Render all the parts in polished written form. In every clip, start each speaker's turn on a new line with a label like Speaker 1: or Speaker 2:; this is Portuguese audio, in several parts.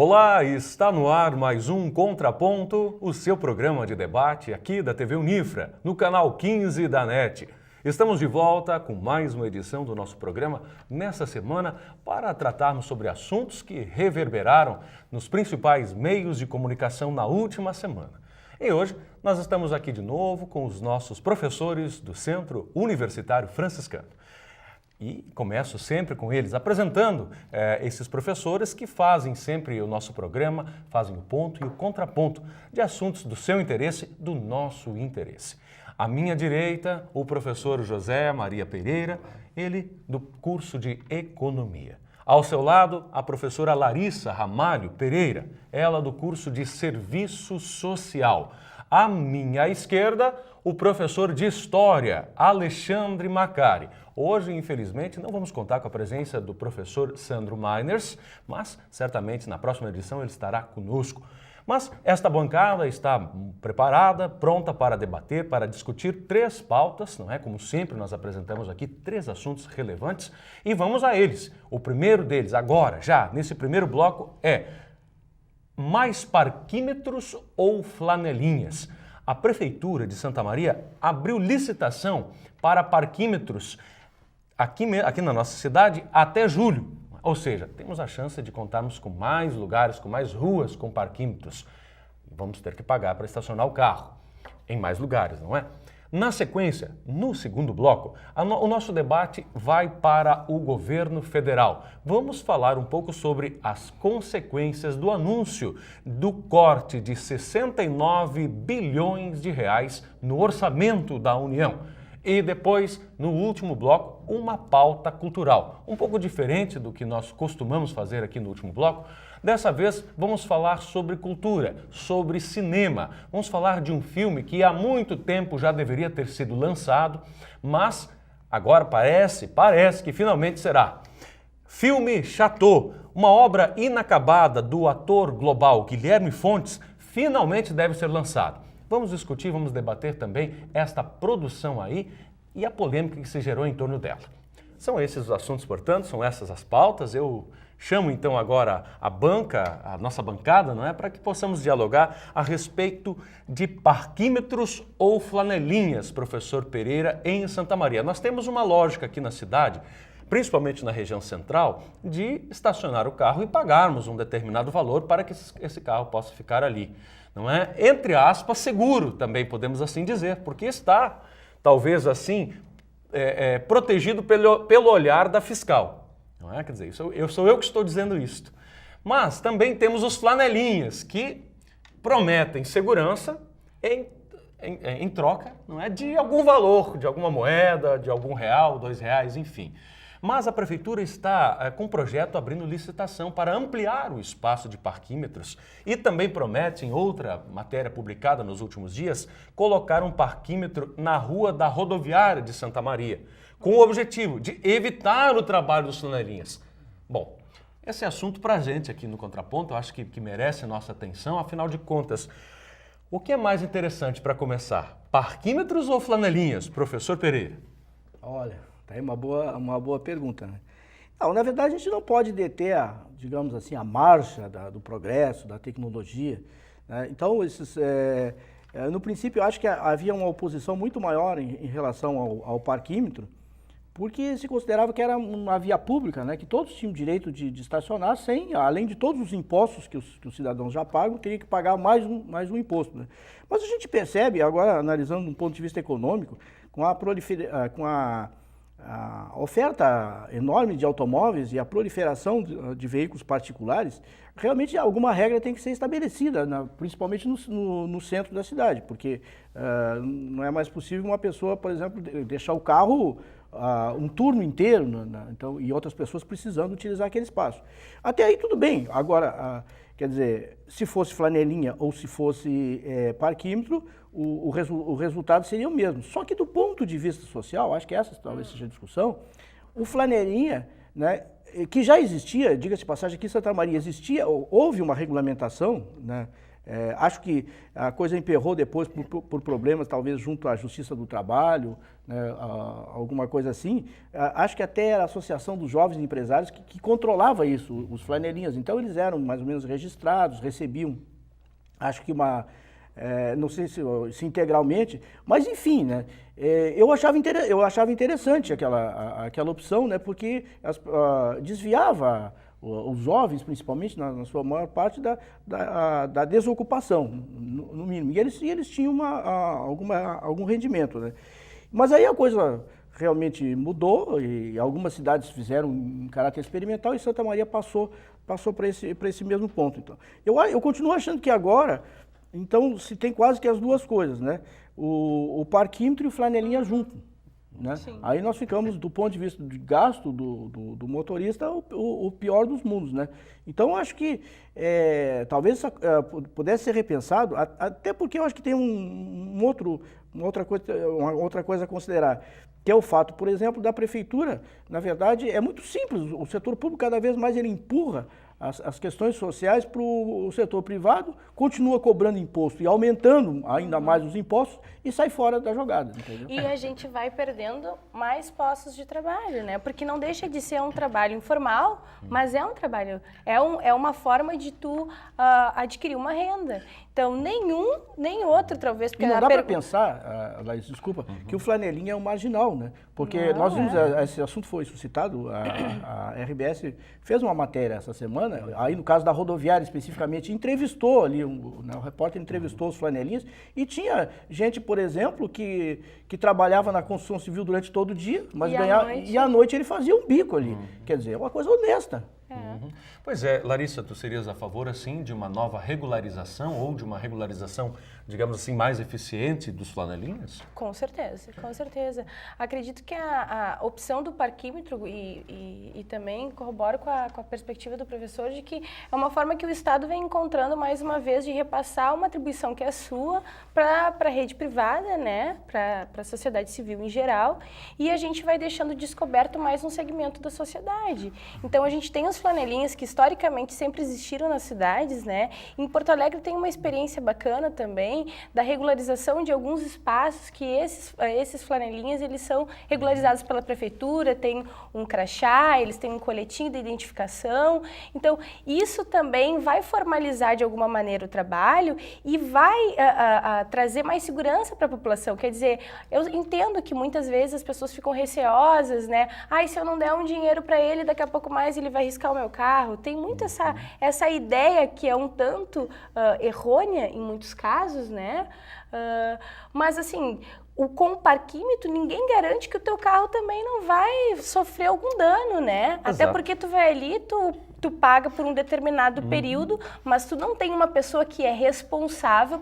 Speaker 1: Olá, está no ar mais um Contraponto, o seu programa de debate aqui da TV Unifra, no canal 15 da NET. Estamos de volta com mais uma edição do nosso programa nessa semana para tratarmos sobre assuntos que reverberaram nos principais meios de comunicação na última semana. E hoje nós estamos aqui de novo com os nossos professores do Centro Universitário Franciscano. E começo sempre com eles, apresentando esses professores que fazem sempre o nosso programa, fazem o ponto e o contraponto de assuntos do seu interesse, do nosso interesse. À minha direita, o professor José Maria Pereira, ele do curso de Economia. Ao seu lado, a professora Larissa Ramalho Pereira, ela do curso de Serviço Social. À minha esquerda, o professor de História, Alexandre Macari. Hoje, infelizmente, não vamos contar com a presença do professor Sandro Meiners, mas certamente na próxima edição ele estará conosco. Mas esta bancada está preparada, pronta para debater, para discutir três pautas, não é? Como sempre, nós apresentamos aqui três assuntos relevantes e vamos a eles. O primeiro deles, agora, já nesse primeiro bloco, é mais parquímetros ou flanelinhas? A Prefeitura de Santa Maria abriu licitação para parquímetros aqui na nossa cidade até julho. Ou seja, temos a chance de contarmos com mais lugares, com mais ruas com parquímetros. Vamos ter que pagar para estacionar o carro em mais lugares, não é? Na sequência, no segundo bloco, o nosso debate vai para o governo federal. Vamos falar um pouco sobre as consequências do anúncio do corte de 69 bilhões de reais no orçamento da União. E depois, no último bloco, uma pauta cultural. Um pouco diferente do que nós costumamos fazer aqui no último bloco. Dessa vez, vamos falar sobre cultura, sobre cinema. Vamos falar de um filme que há muito tempo já deveria ter sido lançado, mas agora parece que finalmente será. Filme Chateau, uma obra inacabada do ator global Guilherme Fontes, finalmente deve ser lançado. Vamos discutir, vamos debater também esta produção aí e a polêmica que se gerou em torno dela. São esses os assuntos, portanto, são essas as pautas. Eu chamo então agora a nossa bancada, não é, para que possamos dialogar a respeito de parquímetros ou flanelinhas, professor Pereira, em Santa Maria. Nós temos uma lógica aqui na cidade, principalmente na região central, de estacionar o carro e pagarmos um determinado valor para que esse carro possa ficar ali. Não é? Entre aspas, seguro, também podemos assim dizer, porque está, talvez assim, protegido pelo olhar da fiscal. Não é? Quer dizer, sou eu que estou dizendo isto. Mas também temos os flanelinhas, que prometem segurança em troca, não é, de algum valor, de alguma moeda, de algum real, R$2, enfim. Mas a Prefeitura está com um projeto abrindo licitação para ampliar o espaço de parquímetros e também promete, em outra matéria publicada nos últimos dias, colocar um parquímetro na rua da rodoviária de Santa Maria, com o objetivo de evitar o trabalho dos flanelinhas. Bom, esse é assunto para a gente aqui no Contraponto, eu acho que merece a nossa atenção, afinal de contas, o que é mais interessante para começar? Parquímetros ou flanelinhas, professor Pereira?
Speaker 2: Olha, tá aí uma boa pergunta, né? Não, na verdade, a gente não pode deter, digamos assim, a marcha do progresso, da tecnologia, né? Então, no princípio, eu acho que havia uma oposição muito maior em relação ao parquímetro, porque se considerava que era uma via pública, né? Que todos tinham direito de estacionar sem, além de todos os impostos que os cidadãos já pagam, teria que pagar mais um imposto, né? Mas a gente percebe, agora analisando de um ponto de vista econômico, com a oferta enorme de automóveis e a proliferação de veículos particulares, realmente alguma regra tem que ser estabelecida, principalmente no centro da cidade, porque não é mais possível uma pessoa, por exemplo, deixar o carro um turno inteiro, então, e outras pessoas precisando utilizar aquele espaço. Até aí tudo bem. Agora, quer dizer, se fosse flanelinha ou se fosse parquímetro, o resultado seria o mesmo. Só que do ponto de vista social, acho que essa talvez seja a discussão, o flanelinha, né, que já existia, diga-se de passagem, aqui em Santa Maria houve uma regulamentação, né, Acho que a coisa emperrou depois por problemas, talvez junto à Justiça do Trabalho, né, alguma coisa assim. Acho que até era a Associação dos Jovens Empresários que controlava isso, os flanelinhas. Então eles eram mais ou menos registrados, recebiam, acho que não sei se integralmente, mas enfim, né? Eu achava interessante aquela opção, né? Porque desviava os jovens, principalmente, na sua maior parte, da desocupação, no mínimo. E eles tinham algum rendimento, né? Mas aí a coisa realmente mudou e algumas cidades fizeram em caráter experimental e Santa Maria passou para esse mesmo ponto. Então, eu continuo achando que agora, então, se tem quase que as duas coisas, né? O parquímetro e o flanelinha junto. Né? Aí nós ficamos, do ponto de vista de gasto do motorista, o pior dos mundos. Né? Então, acho que talvez pudesse ser repensado, até porque eu acho que tem uma outra coisa a considerar, que é o fato, por exemplo, da prefeitura. Na verdade, é muito simples, o setor público cada vez mais ele empurra as questões sociais para o setor privado, continua cobrando imposto e aumentando ainda mais os impostos e sai fora da jogada. Entendeu?
Speaker 3: E a gente vai perdendo mais postos de trabalho, né? Porque não deixa de ser um trabalho informal, mas é um trabalho, é uma forma de tu adquirir uma renda. Então, nem outro, talvez...
Speaker 2: E não dá para pensar, Laís, desculpa, que o flanelinha é um marginal, né? Porque nós vimos, esse assunto foi suscitado, a RBS fez uma matéria essa semana, aí no caso da rodoviária especificamente, entrevistou ali, o repórter entrevistou os flanelinhas, e tinha gente, por exemplo, que trabalhava na construção civil durante todo o dia, mas e à noite ele fazia um bico ali. Quer dizer, é uma coisa honesta.
Speaker 1: Pois é, Larissa, tu serias a favor, assim, de uma nova regularização ou de uma regularização, digamos assim, mais eficiente dos flanelinhas?
Speaker 3: Com certeza, com certeza. Acredito que a opção do parquímetro e também corroboro com a perspectiva do professor de que é uma forma que o Estado vem encontrando mais uma vez de repassar uma atribuição que é sua para a rede privada, né, para a sociedade civil em geral, e a gente vai deixando descoberto mais um segmento da sociedade. Então a gente tem os flanelinhas que historicamente sempre existiram nas cidades, né? Em Porto Alegre tem uma experiência bacana também da regularização de alguns espaços que esses flanelinhas, eles são regularizados pela prefeitura, tem um crachá, eles têm um coletinho de identificação. Então, isso também vai formalizar de alguma maneira o trabalho e vai trazer mais segurança para a população. Quer dizer, eu entendo que muitas vezes as pessoas ficam receosas, né? Ai, se eu não der um dinheiro para ele, daqui a pouco mais ele vai riscar o meu carro. Tem muito essa ideia que é um tanto errônea em muitos casos, né? Mas assim, com o parquímetro, ninguém garante que o teu carro também não vai sofrer algum dano, né? Exato. Até porque tu vai ali, tu paga por um determinado período, mas tu não tem uma pessoa que é responsável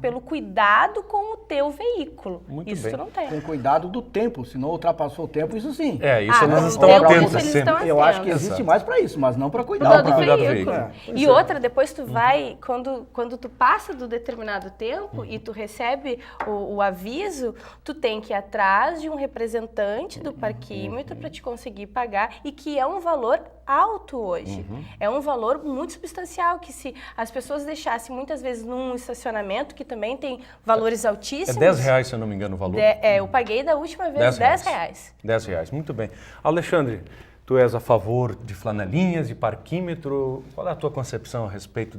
Speaker 3: pelo cuidado com o teu veículo. Isso tu não tem.
Speaker 2: Com cuidado do tempo, se não ultrapassou o tempo, isso sim.
Speaker 1: Isso eles estão atentos sempre.
Speaker 2: Eu acho que existe mais para isso, mas não para cuidar
Speaker 3: do veículo. E outra, depois tu vai, quando tu passa do determinado tempo e tu recebe o aviso, tu tem que ir atrás de um representante do parquímetro para te conseguir pagar, e que é um valor alto hoje. É um valor muito substancial, que se as pessoas deixassem muitas vezes num estacionamento, que também tem valores altíssimos...
Speaker 1: É R$10, se eu não me engano, o valor.
Speaker 3: Eu paguei da última vez R$10.
Speaker 1: R$10, muito bem. Alexandre, tu és a favor de flanelinhas, de parquímetro. Qual é a tua concepção a respeito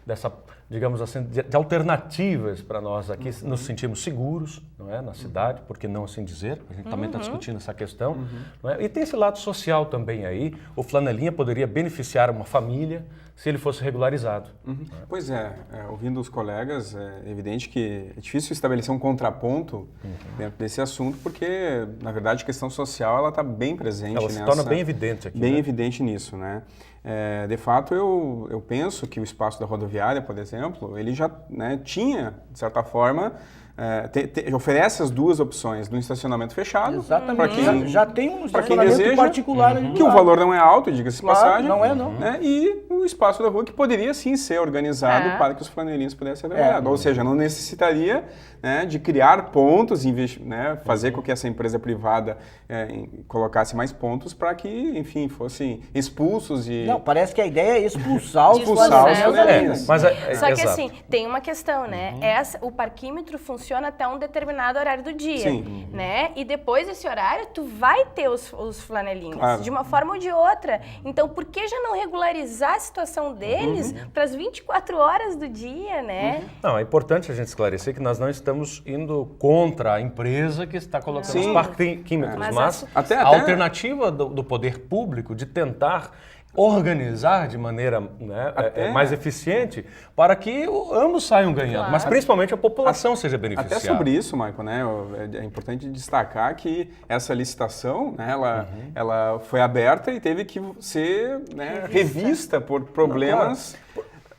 Speaker 1: dessa, digamos assim, de alternativas para nós aqui nos sentirmos seguros, não é, na cidade, por que não assim dizer? A gente também está discutindo essa questão. Não é? E tem esse lado social também aí. O flanelinha poderia beneficiar uma família se ele fosse regularizado.
Speaker 4: Pois ouvindo os colegas, é evidente que é difícil estabelecer um contraponto dentro desse assunto, porque, na verdade, a questão social ela está bem presente.
Speaker 1: Ela se torna bem evidente aqui.
Speaker 4: Bem evidente nisso, né? De fato, eu penso que o espaço da rodoviária, por exemplo, ele já tinha, de certa forma, oferece as duas opções no estacionamento fechado.
Speaker 2: Exatamente.
Speaker 4: Para quem,
Speaker 2: Já tem um
Speaker 4: pra quem
Speaker 2: estacionamento
Speaker 4: deseja,
Speaker 2: particular ali do
Speaker 4: que o
Speaker 2: lado.
Speaker 4: valor não é alto, diga-se de
Speaker 2: Claro,
Speaker 4: passagem.
Speaker 2: não é, não.
Speaker 4: Né? E o espaço da rua que poderia sim ser organizado para que os flanelinhos pudessem ser trabalhados. Ou seja, não necessitaria, né, de criar pontos, né, fazer com que essa empresa privada colocasse mais pontos para que, enfim, fossem expulsos e...
Speaker 2: Não, parece que a ideia é expulsar os
Speaker 4: Expulsar os
Speaker 2: flanelinhos.
Speaker 4: flanelinhos.
Speaker 1: Mas
Speaker 3: Só que
Speaker 1: exato.
Speaker 3: assim, tem uma questão, né? O parquímetro funciona até um determinado horário do dia,
Speaker 4: Sim.
Speaker 3: né? E depois desse horário, tu vai ter os flanelinhos,
Speaker 4: Claro.
Speaker 3: de uma forma ou de outra. Então, por que já não regularizar a situação deles para as 24 horas do dia, né?
Speaker 1: Não, é importante a gente esclarecer que nós não estamos indo contra a empresa que está colocando
Speaker 4: Sim.
Speaker 1: os parquímetros,
Speaker 3: Mas
Speaker 1: mas
Speaker 4: até-
Speaker 1: a alternativa do poder público de tentar organizar de maneira, né, mais eficiente para que ambos saiam ganhando,
Speaker 3: Claro.
Speaker 1: mas principalmente a população seja beneficiada.
Speaker 4: Até sobre isso, Michael, né, é importante destacar que essa licitação, né, ela foi aberta e teve que ser, né, revista por problemas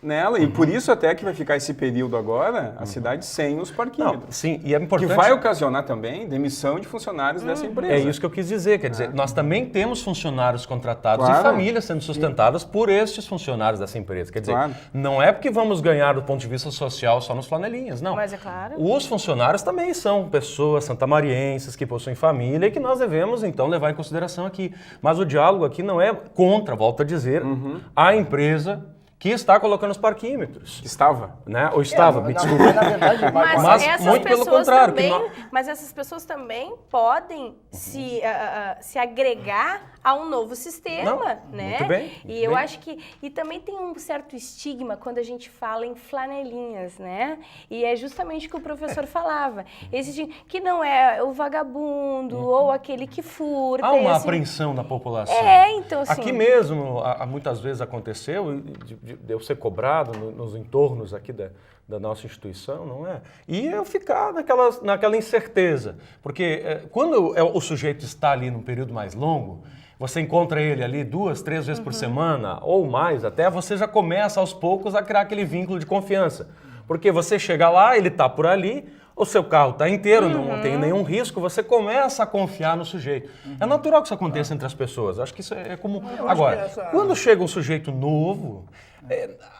Speaker 4: nela, e por isso até que vai ficar esse período agora, a cidade sem os
Speaker 1: Não,
Speaker 4: parquímetros.
Speaker 1: sim, e é
Speaker 4: Que
Speaker 1: importante...
Speaker 4: vai ocasionar também demissão de funcionários dessa empresa.
Speaker 1: É isso que eu quis dizer, quer dizer, nós também temos funcionários contratados e
Speaker 4: Claro.
Speaker 1: famílias sendo sustentadas por estes funcionários dessa empresa. Quer dizer,
Speaker 4: Claro.
Speaker 1: não é porque vamos ganhar do ponto de vista social só nos flanelinhas, não.
Speaker 3: Mas é claro.
Speaker 1: Os funcionários também são pessoas santamarienses que possuem família e que nós devemos, então, levar em consideração aqui. Mas o diálogo aqui não é contra, volto a dizer, a empresa que está colocando os parquímetros.
Speaker 4: Estava.
Speaker 1: Né? Ou estava, me desculpe.
Speaker 2: Na verdade,
Speaker 1: Mas
Speaker 3: essas
Speaker 1: muito pelo
Speaker 3: pessoas
Speaker 1: contrário, que
Speaker 3: também,
Speaker 1: nós-
Speaker 3: mas essas pessoas também podem se agregar a um novo sistema,
Speaker 1: Não,
Speaker 3: né?
Speaker 1: muito bem,
Speaker 3: E
Speaker 1: muito
Speaker 3: eu
Speaker 1: bem.
Speaker 3: acho que também tem um certo estigma quando a gente fala em flanelinhas, né? E é justamente o que o professor falava, esse estigma, que não é o vagabundo ou aquele que furta.
Speaker 1: Há uma
Speaker 3: esse-
Speaker 1: apreensão da população.
Speaker 3: Então assim.
Speaker 1: Aqui mesmo, muitas vezes aconteceu de eu ser cobrado nos entornos aqui da nossa instituição, não é? E eu ficar naquela incerteza. Porque quando o sujeito está ali num período mais longo, você encontra ele ali 2, 3 vezes por semana, ou mais até, você já começa aos poucos a criar aquele vínculo de confiança. Porque você chega lá, ele está por ali, o seu carro está inteiro, não tem nenhum risco, você começa a confiar no sujeito. É natural que isso aconteça entre as pessoas, acho que isso é comum. Agora, quando chega um sujeito novo,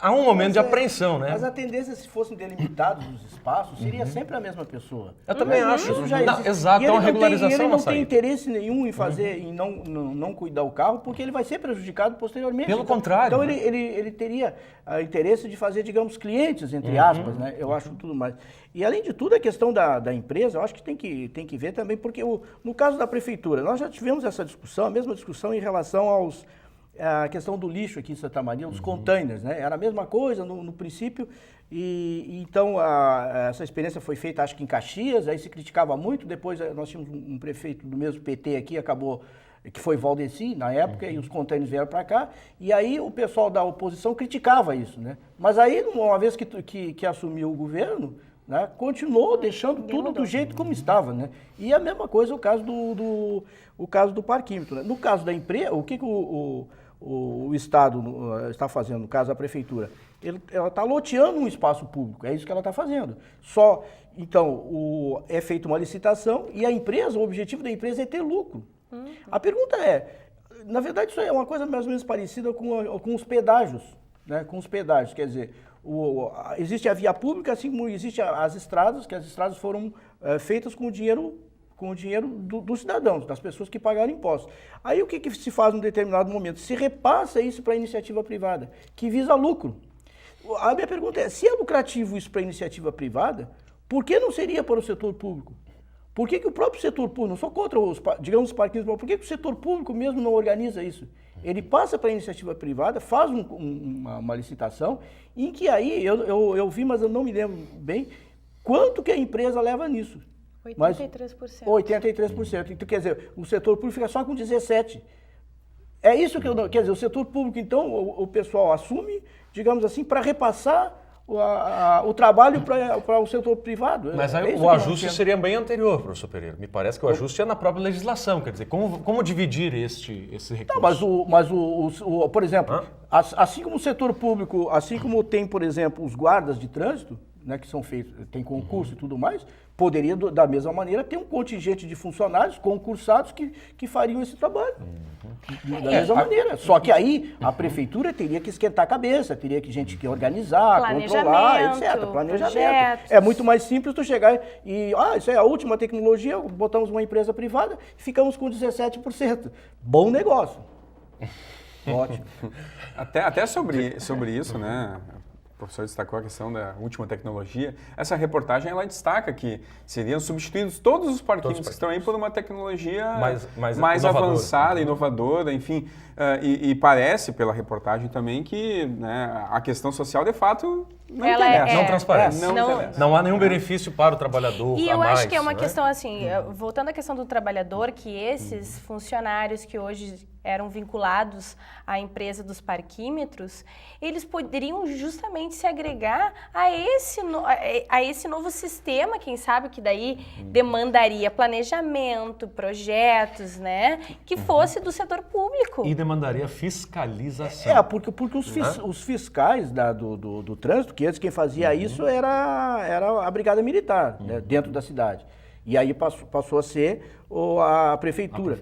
Speaker 1: há um momento de apreensão, né?
Speaker 2: Mas a tendência, se fossem delimitados os espaços, seria sempre a mesma pessoa.
Speaker 1: Eu também acho.
Speaker 2: Isso já
Speaker 1: Não,
Speaker 2: existe.
Speaker 1: exato,
Speaker 2: E
Speaker 1: é uma
Speaker 2: ele não tem-
Speaker 1: regularização
Speaker 2: Ele
Speaker 1: na
Speaker 2: não tem
Speaker 1: saída.
Speaker 2: interesse nenhum em fazer, em não cuidar o carro, porque ele vai ser prejudicado posteriormente.
Speaker 1: Pelo contrário,
Speaker 2: Então
Speaker 1: né?
Speaker 2: ele teria interesse de fazer, digamos, clientes, entre aspas, né? Eu acho tudo mais. E além de tudo, a questão da empresa, eu acho que tem que ver também, porque no caso da prefeitura, nós já tivemos essa discussão, a mesma discussão em relação a questão do lixo aqui em Santa Maria, os containers, né? Era a mesma coisa no princípio, e então essa experiência foi feita, acho que em Caxias, aí se criticava muito, depois nós tínhamos um prefeito do mesmo PT aqui, que foi Valdeci na época, e os containers vieram para cá, e aí o pessoal da oposição criticava isso, né? Mas aí, uma vez que assumiu o governo, né, continuou deixando tudo do jeito como estava, né? E a mesma coisa o caso o caso do parquímetro, né? No caso da empresa, o que o Estado está fazendo, no caso da prefeitura? Ela está loteando um espaço público, é isso que ela está fazendo. Então, é feita uma licitação e a empresa, o objetivo da empresa é ter lucro. A pergunta na verdade, isso é uma coisa mais ou menos parecida com os pedágios, né? Com os pedágios, quer dizer, existe a via pública, assim como existe as estradas, que as estradas foram feitas com o dinheiro dos cidadãos, das pessoas que pagaram impostos. Aí o que se faz num determinado momento? Se repassa isso para a iniciativa privada, que visa lucro. A minha pergunta é, se é lucrativo isso para a iniciativa privada, por que não seria para o setor público? Por que o próprio setor público, não sou contra os parquinhos, mas por que o setor público mesmo não organiza isso? Ele passa para a iniciativa privada, faz uma licitação, em que aí, eu vi, mas eu não me lembro bem, quanto que a empresa leva nisso.
Speaker 3: 83%.
Speaker 2: 83%. Então, quer dizer, o setor público fica só com 17%. É isso que quer dizer, o setor público, então, o pessoal assume, digamos assim, para repassar o trabalho para o setor privado.
Speaker 1: Mas aí o ajuste seria bem anterior, professor Pereira. Me parece que o ajuste é na própria legislação, quer dizer, como dividir esse recurso?
Speaker 2: Não, mas por exemplo, assim como o setor público, assim como tem, por exemplo, os guardas de trânsito, né, que são feitos, tem concurso e tudo mais, poderia, da mesma maneira, ter um contingente de funcionários concursados que fariam esse trabalho. Da mesma maneira. Só que aí a prefeitura teria que esquentar a cabeça, teria que gente que organizar, controlar, etc. Planejamento. Projetos. É muito mais simples tu chegar e, isso é a última tecnologia, botamos uma empresa privada e ficamos com 17%. Bom negócio. Ótimo.
Speaker 4: Até sobre isso, né? O professor destacou a questão da última tecnologia. Essa reportagem, ela destaca que seriam substituídos todos os parquímetros que estão aí por uma tecnologia mais avançada, inovadora, enfim. E parece, pela reportagem também, que, né, a questão social, de fato, não interessa.
Speaker 1: Não transparece.
Speaker 4: Interessa.
Speaker 1: Não há nenhum benefício para o trabalhador.
Speaker 3: E eu acho que é uma questão assim, voltando à questão do trabalhador, que esses funcionários que hoje eram vinculados à empresa dos parquímetros, eles poderiam justamente se agregar a esse novo sistema, quem sabe, que daí demandaria planejamento, projetos, né, que fosse do setor público.
Speaker 1: E demandaria fiscalização.
Speaker 2: Porque os fiscais do trânsito, que antes quem fazia isso era a Brigada Militar, né, dentro da cidade. E aí passou a ser a prefeitura.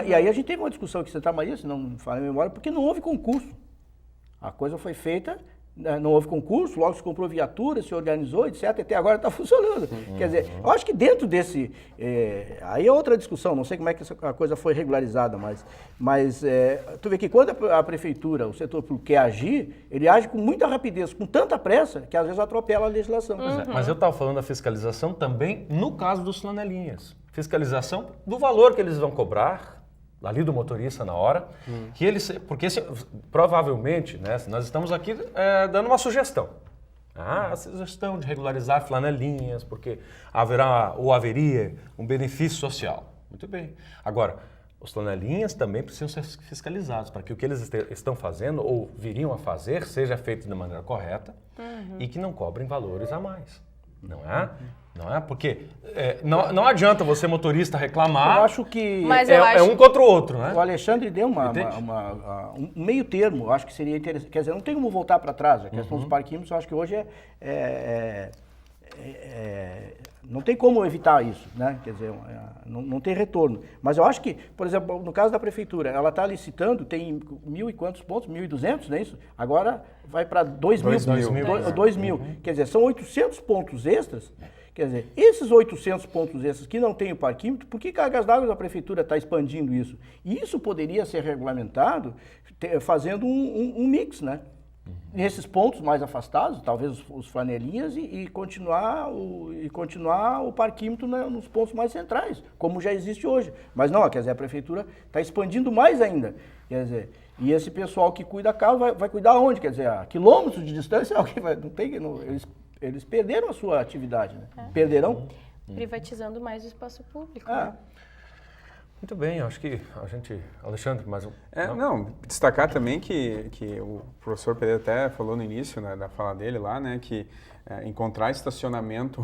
Speaker 2: E aí a gente teve uma discussão aqui em Santa Maria, se não me falha a memória, porque não houve concurso. A coisa foi feita, não houve concurso, logo se comprou viatura, se organizou, etc. Até agora está funcionando. Quer dizer, eu acho que dentro desse... aí é outra discussão, não sei como é que a coisa foi regularizada, mas tu vê que quando a prefeitura, o setor público quer agir, ele age com muita rapidez, com tanta pressa, que às vezes atropela a legislação.
Speaker 1: Mas eu estava falando da fiscalização também no caso dos flanelinhas. Fiscalização do valor que eles vão cobrar, ali do motorista na hora, que eles, porque provavelmente, né, nós estamos aqui dando uma sugestão. A sugestão de regularizar flanelinhas, porque haveria um benefício social. Muito bem. Agora, os flanelinhas também precisam ser fiscalizados para que o que eles estão fazendo ou viriam a fazer seja feito de maneira correta e que não cobrem valores a mais. Não é? Não é? Porque não adianta você, motorista, reclamar.
Speaker 2: Eu acho que
Speaker 1: é um contra o outro, né?
Speaker 2: O Alexandre deu um meio termo, eu acho que seria interessante. Quer dizer, não tem como voltar para trás. A questão dos parquímetros, eu acho que hoje não tem como evitar isso, né? Quer dizer, não tem retorno. Mas eu acho que, por exemplo, no caso da prefeitura, ela está licitando, tem 1.000 e quantos pontos? 1.200, não é isso? Agora vai para 2.000. 2.000. Quer dizer, são 800 pontos extras. Quer dizer, esses 800 pontos extras que não tem o parquímetro, por que Cargas d'Água da prefeitura está expandindo isso? E isso poderia ser regulamentado fazendo um mix, né? Nesses pontos mais afastados, talvez os flanelinhas, e continuar o parquímetro nos pontos mais centrais, como já existe hoje. Mas não, quer dizer, a prefeitura está expandindo mais ainda. Quer dizer, e esse pessoal que cuida carro vai cuidar onde? Quer dizer, a quilômetros de distância, eles perderam a sua atividade, né? Perderão.
Speaker 3: Privatizando mais o espaço público.
Speaker 2: Né?
Speaker 1: Muito bem, acho que a gente... Alexandre, mais um...
Speaker 4: destacar também que o professor Pereira até falou no início, né, da fala dele lá, né, que encontrar estacionamento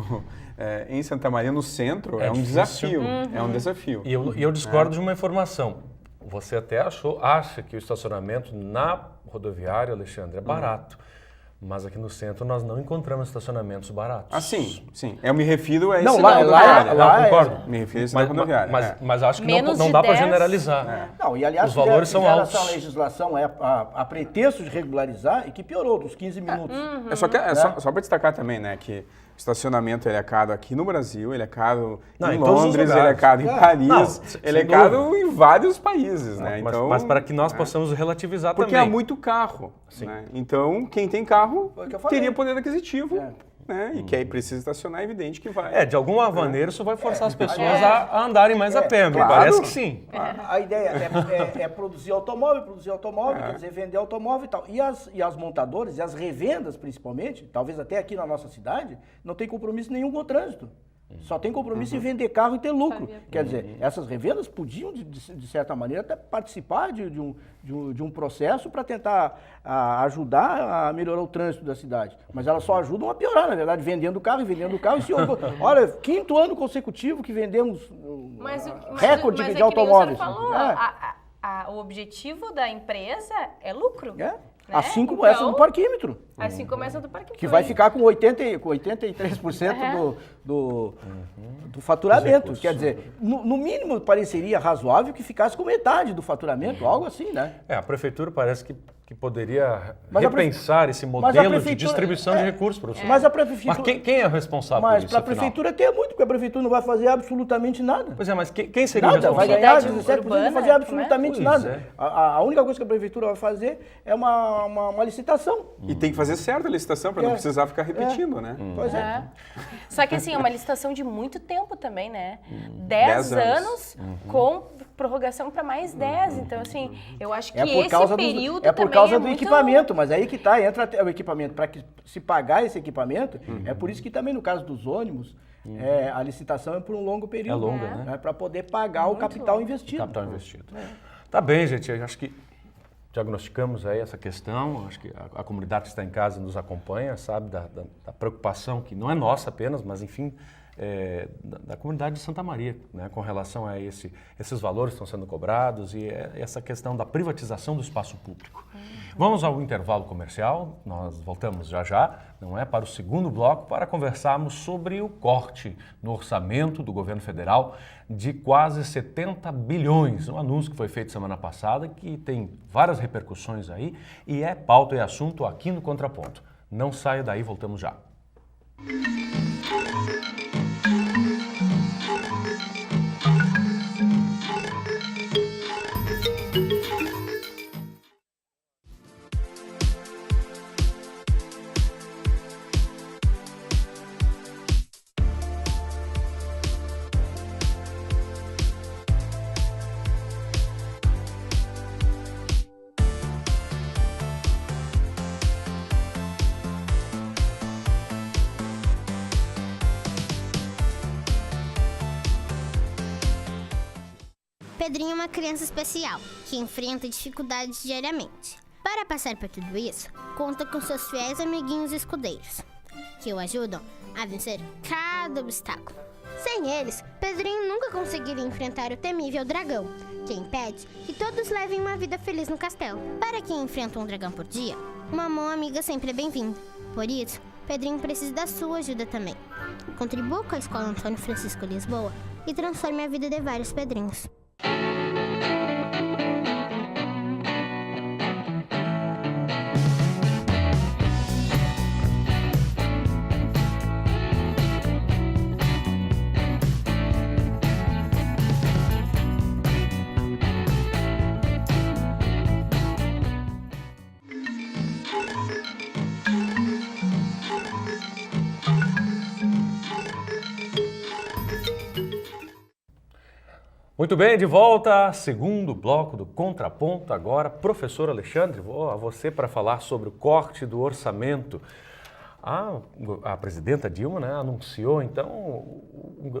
Speaker 4: em Santa Maria, no centro, é um desafio. É um desafio.
Speaker 1: E eu discordo de uma informação. Você até acha que o estacionamento na rodoviária, Alexandre, é barato. Mas aqui no centro nós não encontramos estacionamentos baratos.
Speaker 4: Ah, sim. Eu me refiro a esse
Speaker 1: não,
Speaker 4: da rodoviária.
Speaker 1: Lá concordo.
Speaker 4: Me refiro a esse da rodoviária.
Speaker 1: Mas acho que não dá para generalizar.
Speaker 2: Não, e aliás,
Speaker 1: os valores são altos.
Speaker 2: Essa legislação a pretexto de regularizar e que piorou dos 15 minutos.
Speaker 4: Só para destacar também, né, que o estacionamento ele é caro aqui no Brasil, ele é caro em
Speaker 1: todos
Speaker 4: Londres, ele é caro em Paris, ele é caro em vários países, né?
Speaker 1: Mas para que nós possamos relativizar
Speaker 4: porque
Speaker 1: também.
Speaker 4: Porque há muito carro, né? Então, quem tem carro teria poder aquisitivo, né? E que aí precisa estacionar, é evidente que vai.
Speaker 1: De alguma maneira isso vai forçar as pessoas a andarem mais a pé, me parece que sim.
Speaker 2: A ideia é produzir automóvel, quer dizer, vender automóvel e tal. E as montadoras, e as revendas principalmente, talvez até aqui na nossa cidade, não tem compromisso nenhum com o trânsito. Só tem compromisso em vender carro e ter lucro. Quer dizer, essas revendas podiam, de certa maneira, até participar de um processo para tentar ajudar a melhorar o trânsito da cidade. Mas elas só ajudam a piorar, na verdade, vendendo carro. Olha, 5º ano consecutivo que vendemos recorde de automóveis.
Speaker 3: O objetivo da empresa é lucro.
Speaker 2: Assim como essa do parquímetro.
Speaker 3: Assim começa do Parque
Speaker 2: Que vai ficar com 83% do faturamento. Quer dizer, no mínimo pareceria razoável que ficasse com metade do faturamento, algo assim, né?
Speaker 1: A prefeitura parece que poderia repensar esse modelo de distribuição de recursos para o
Speaker 2: Mas a prefeitura...
Speaker 1: Mas quem é o responsável por isso,
Speaker 2: Mas para a prefeitura tem muito, porque a prefeitura não vai fazer absolutamente nada.
Speaker 1: Pois é, mas quem seria o
Speaker 2: Nada, vai
Speaker 1: responsável?
Speaker 2: ganhar 17% e não vai fazer absolutamente nada.
Speaker 1: É.
Speaker 2: A única coisa que a prefeitura vai fazer é uma licitação.
Speaker 4: E tem que fazer certo a licitação para não precisar ficar repetindo, né?
Speaker 2: Pois é.
Speaker 3: Só que assim, é uma licitação de muito tempo também, né? 10 anos com prorrogação para mais 10. Então, assim, eu acho que esse período
Speaker 2: é por
Speaker 3: também
Speaker 2: causa
Speaker 3: é
Speaker 2: do
Speaker 3: muito...
Speaker 2: equipamento, mas aí que tá, entra o equipamento. Para que se pagar esse equipamento, é por isso que também no caso dos ônibus, a licitação é por um longo período.
Speaker 1: É longa, né?
Speaker 2: Para poder pagar o capital investido.
Speaker 1: Tá bem, gente, eu acho que diagnosticamos aí essa questão, acho que a comunidade que está em casa nos acompanha, sabe da preocupação que não é nossa apenas, mas enfim, da comunidade de Santa Maria, né, com relação a esses valores que estão sendo cobrados e essa questão da privatização do espaço público. Vamos ao intervalo comercial, nós voltamos já, não é, para o segundo bloco, para conversarmos sobre o corte no orçamento do governo federal de quase 70 bilhões, um anúncio que foi feito semana passada, que tem várias repercussões aí e é pauta e assunto aqui no Contraponto. Não saia daí, voltamos já.
Speaker 5: Pedrinho é uma criança especial, que enfrenta dificuldades diariamente. Para passar por tudo isso, conta com seus fiéis amiguinhos escudeiros, que o ajudam a vencer cada obstáculo. Sem eles, Pedrinho nunca conseguiria enfrentar o temível dragão, que impede que todos levem uma vida feliz no castelo. Para quem enfrenta um dragão por dia, uma mão amiga sempre é bem-vinda. Por isso, Pedrinho precisa da sua ajuda também. Contribua com a Escola Antônio Francisco Lisboa e transforme a vida de vários Pedrinhos.
Speaker 1: Muito bem, de volta, segundo bloco do Contraponto. Agora, professor Alexandre, vou a você para falar sobre o corte do orçamento. A presidenta Dilma, né, anunciou, então,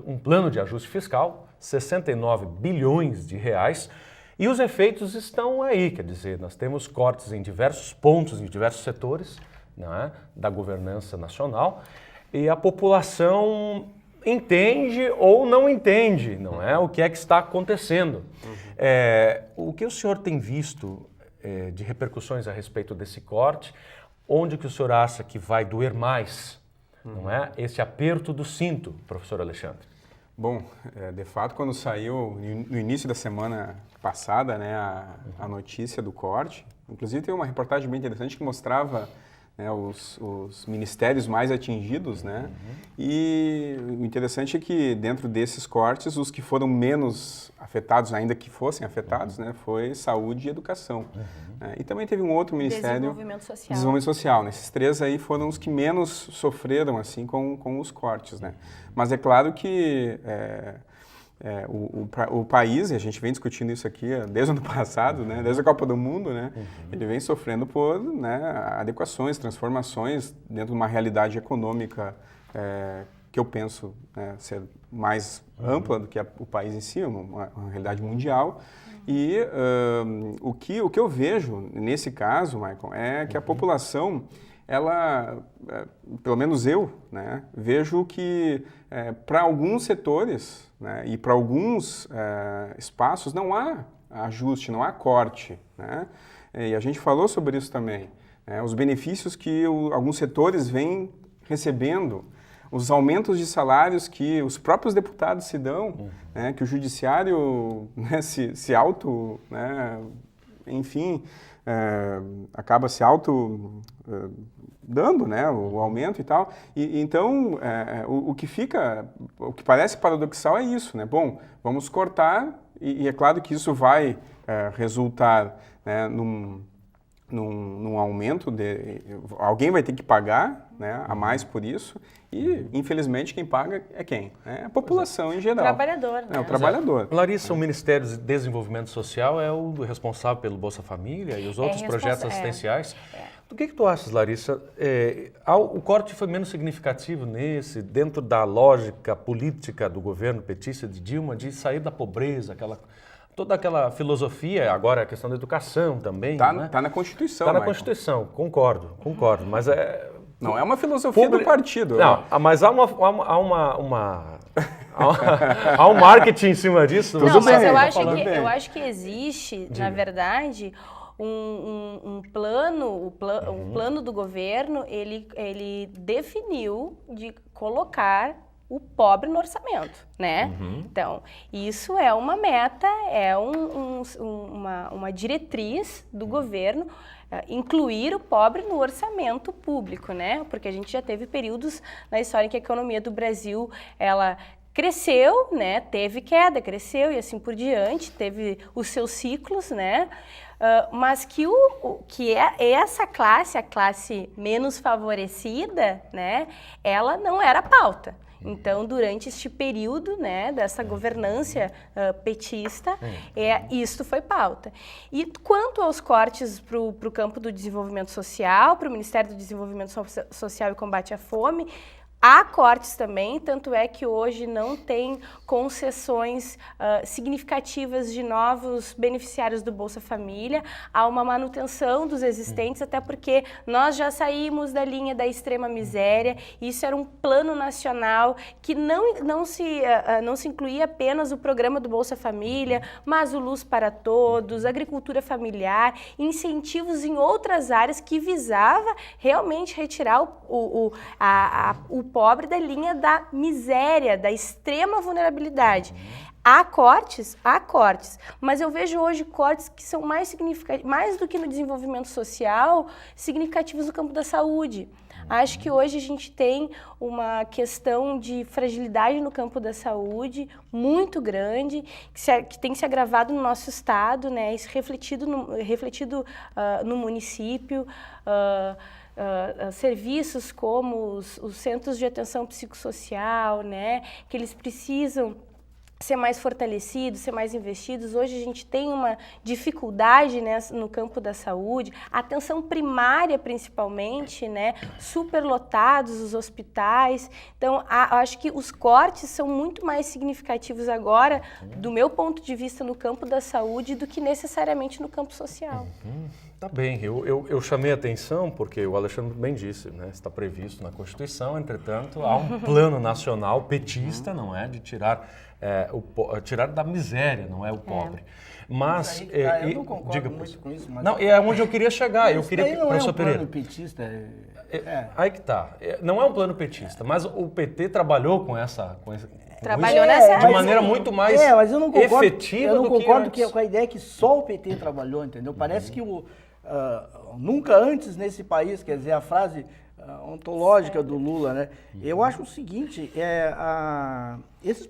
Speaker 1: um plano de ajuste fiscal, 69 bilhões de reais, e os efeitos estão aí, quer dizer, nós temos cortes em diversos pontos, em diversos setores, né, da governança nacional, e a população entende ou não entende, não é? O que é que está acontecendo. O que o senhor tem visto de repercussões a respeito desse corte? Onde que o senhor acha que vai doer mais, não é? Esse aperto do cinto, professor Alexandre.
Speaker 4: Bom, de fato, quando saiu no início da semana passada, né, a notícia do corte, inclusive tem uma reportagem bem interessante que mostrava, né, os ministérios mais atingidos, né? E o interessante é que dentro desses cortes, os que foram menos afetados, ainda que fossem afetados, né, foi saúde e educação. E também teve um outro ministério... Desenvolvimento social. Esses três aí foram os que menos sofreram, assim, com os cortes, né? Mas é claro que... o país, e a gente vem discutindo isso aqui desde o ano passado, né, desde a Copa do Mundo, né, ele vem sofrendo por, né, adequações, transformações dentro de uma realidade econômica que eu penso, né, ser mais ampla do que o país em si, uma realidade mundial. E o que eu vejo nesse caso, Michael, é que a população, ela, pelo menos eu, né, vejo que para alguns setores, né, e para alguns espaços não há ajuste, não há corte, né? E a gente falou sobre isso também. os benefícios que alguns setores vêm recebendo, os aumentos de salários que os próprios deputados se dão, né, que o judiciário, né, se auto, né, enfim, acaba se auto dando, né, o aumento e tal. Então, o que parece paradoxal é isso, né? Bom, vamos cortar e é claro que isso vai resultar, né, num aumento alguém vai ter que pagar, né, a mais por isso e, infelizmente, quem paga é quem? É a população em geral.
Speaker 3: O trabalhador. Né?
Speaker 4: O trabalhador.
Speaker 1: Larissa, o Ministério de Desenvolvimento Social é o responsável pelo Bolsa Família e os outros projetos assistenciais. O que tu achas, Larissa? O corte foi menos significativo dentro da lógica política do governo petista de Dilma, de sair da pobreza, toda aquela filosofia, agora a questão da educação também.
Speaker 4: Tá
Speaker 1: na
Speaker 4: Constituição,
Speaker 1: Está na Constituição, concordo, mas
Speaker 4: não é uma filosofia do partido.
Speaker 1: Não, mas há há um marketing em cima disso.
Speaker 3: Não, mas eu acho que existe, na verdade, um plano do governo, ele definiu de colocar o pobre no orçamento, né? Então, isso é uma meta, é uma diretriz do governo, incluir o pobre no orçamento público, né? Porque a gente já teve períodos na história em que a economia do Brasil, ela cresceu, né? Teve queda, cresceu e assim por diante, teve os seus ciclos, né? Mas que essa classe, a classe menos favorecida, né? Ela não era pauta. Então, durante este período, né, dessa governância petista, isto foi pauta. E quanto aos cortes para o campo do desenvolvimento social, para o Ministério do Desenvolvimento Social e Combate à Fome, há cortes também, tanto é que hoje não tem concessões significativas de novos beneficiários do Bolsa Família, há uma manutenção dos existentes, até porque nós já saímos da linha da extrema miséria, isso era um plano nacional que não se incluía apenas o programa do Bolsa Família, mas o Luz para Todos, agricultura familiar, incentivos em outras áreas que visava realmente retirar o pobre da linha da miséria, da extrema vulnerabilidade. Há cortes, mas eu vejo hoje cortes que são mais significativos, mais do que no desenvolvimento social, significativos no campo da saúde. Acho que hoje a gente tem uma questão de fragilidade no campo da saúde muito grande, que tem se agravado no nosso estado, né? Isso refletido no município. Serviços como os centros de atenção psicossocial, né, que eles precisam ser mais fortalecidos, ser mais investidos. Hoje a gente tem uma dificuldade, né, no campo da saúde, atenção primária principalmente, né, superlotados os hospitais. Então, acho que os cortes são muito mais significativos agora, do meu ponto de vista, no campo da saúde do que necessariamente no campo social.
Speaker 1: Tá bem, eu chamei a atenção porque o Alexandre bem disse, né, está previsto na Constituição, entretanto, há um plano nacional petista, não é, de tirar da miséria, não é o pobre. Mas
Speaker 2: eu não concordo muito com isso. Mas
Speaker 1: não, é onde eu queria chegar. Eu queria
Speaker 2: não é um plano petista.
Speaker 1: Aí que tá. Não é um plano petista, mas o PT trabalhou com
Speaker 3: trabalhou nessa
Speaker 1: de maneira muito mais
Speaker 2: mas eu não concordo,
Speaker 1: efetiva
Speaker 2: eu não
Speaker 1: do que
Speaker 2: concordo
Speaker 1: antes.
Speaker 2: com a ideia que só o PT trabalhou, entendeu? Parece que nunca antes nesse país, quer dizer, a frase ontológica do Lula, né? Eu acho o seguinte, esses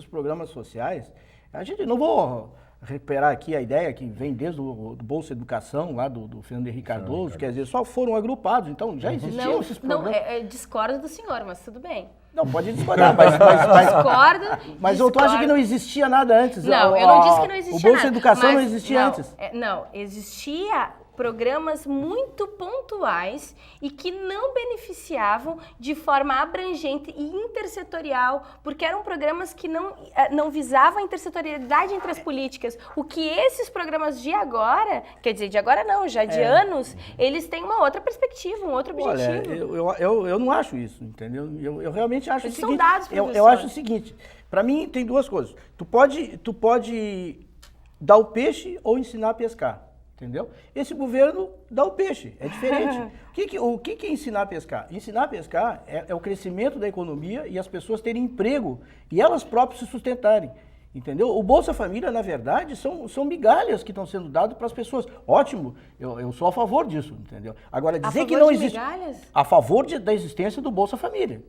Speaker 2: programas sociais, a gente não vou recuperar aqui a ideia que vem desde o do Bolsa Educação, lá do Fernando Henrique Cardoso, quer dizer, só foram agrupados, então já existiam esses programas.
Speaker 3: Não, discordo do senhor, mas tudo bem.
Speaker 2: Não, pode discordar, mas
Speaker 3: Mas
Speaker 2: tu acha que não existia nada antes?
Speaker 3: Não, eu não disse que não existia nada.
Speaker 2: O Bolsa Educação não existia antes?
Speaker 3: Não, existia programas muito pontuais e que não beneficiavam de forma abrangente e intersetorial, porque eram programas que não visavam a intersetorialidade entre as políticas. O que esses programas de agora, quer dizer, de agora não, já de anos, eles têm uma outra perspectiva, um outro objetivo.
Speaker 2: Olha, eu não acho isso, entendeu? Eu realmente acho o seguinte.
Speaker 3: São dados,
Speaker 2: eu acho o seguinte, para mim tem duas coisas. Tu pode dar o peixe ou ensinar a pescar. entendeu? Esse governo dá o peixe, é diferente. O que é ensinar a pescar? Ensinar a pescar é o crescimento da economia e as pessoas terem emprego e elas próprias se sustentarem. Entendeu? O Bolsa Família, na verdade, são migalhas que estão sendo dadas para as pessoas. Ótimo, eu sou a favor disso, entendeu? Agora, dizer que não existe...
Speaker 3: Migalhas?
Speaker 2: A favor da existência do Bolsa Família.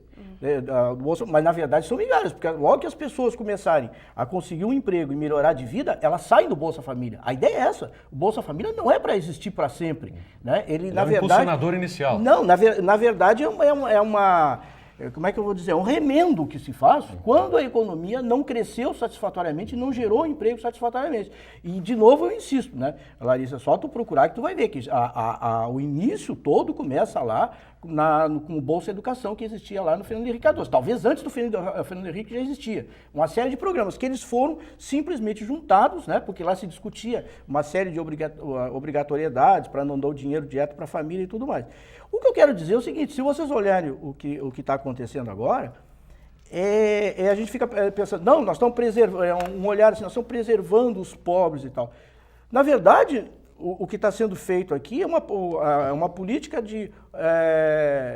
Speaker 2: Mas, na verdade, são migalhas, porque logo que as pessoas começarem a conseguir um emprego e melhorar de vida, elas saem do Bolsa Família. A ideia é essa. O Bolsa Família não é para existir para sempre. Né? Ele, na verdade...
Speaker 1: impulsionador inicial.
Speaker 2: Não, na verdade, é uma... Como é que eu vou dizer? É um remendo que se faz quando a economia não cresceu satisfatoriamente e não gerou emprego satisfatoriamente. E, de novo, eu insisto, né? Larissa, só tu procurar que tu vai ver que o início todo começa lá com o Bolsa Educação que existia lá no Fernando Henrique Cardoso. Talvez antes do Fernando Henrique já existia. Uma série de programas que eles foram simplesmente juntados, né? Porque lá se discutia uma série de obrigatoriedades para não dar o dinheiro direto para a família e tudo mais. O que eu quero dizer é o seguinte, se vocês olharem o que está acontecendo agora, a gente fica pensando, não, nós estamos preservando, um olhar assim, nós estamos preservando os pobres e tal. Na verdade, o que está sendo feito aqui é uma política de,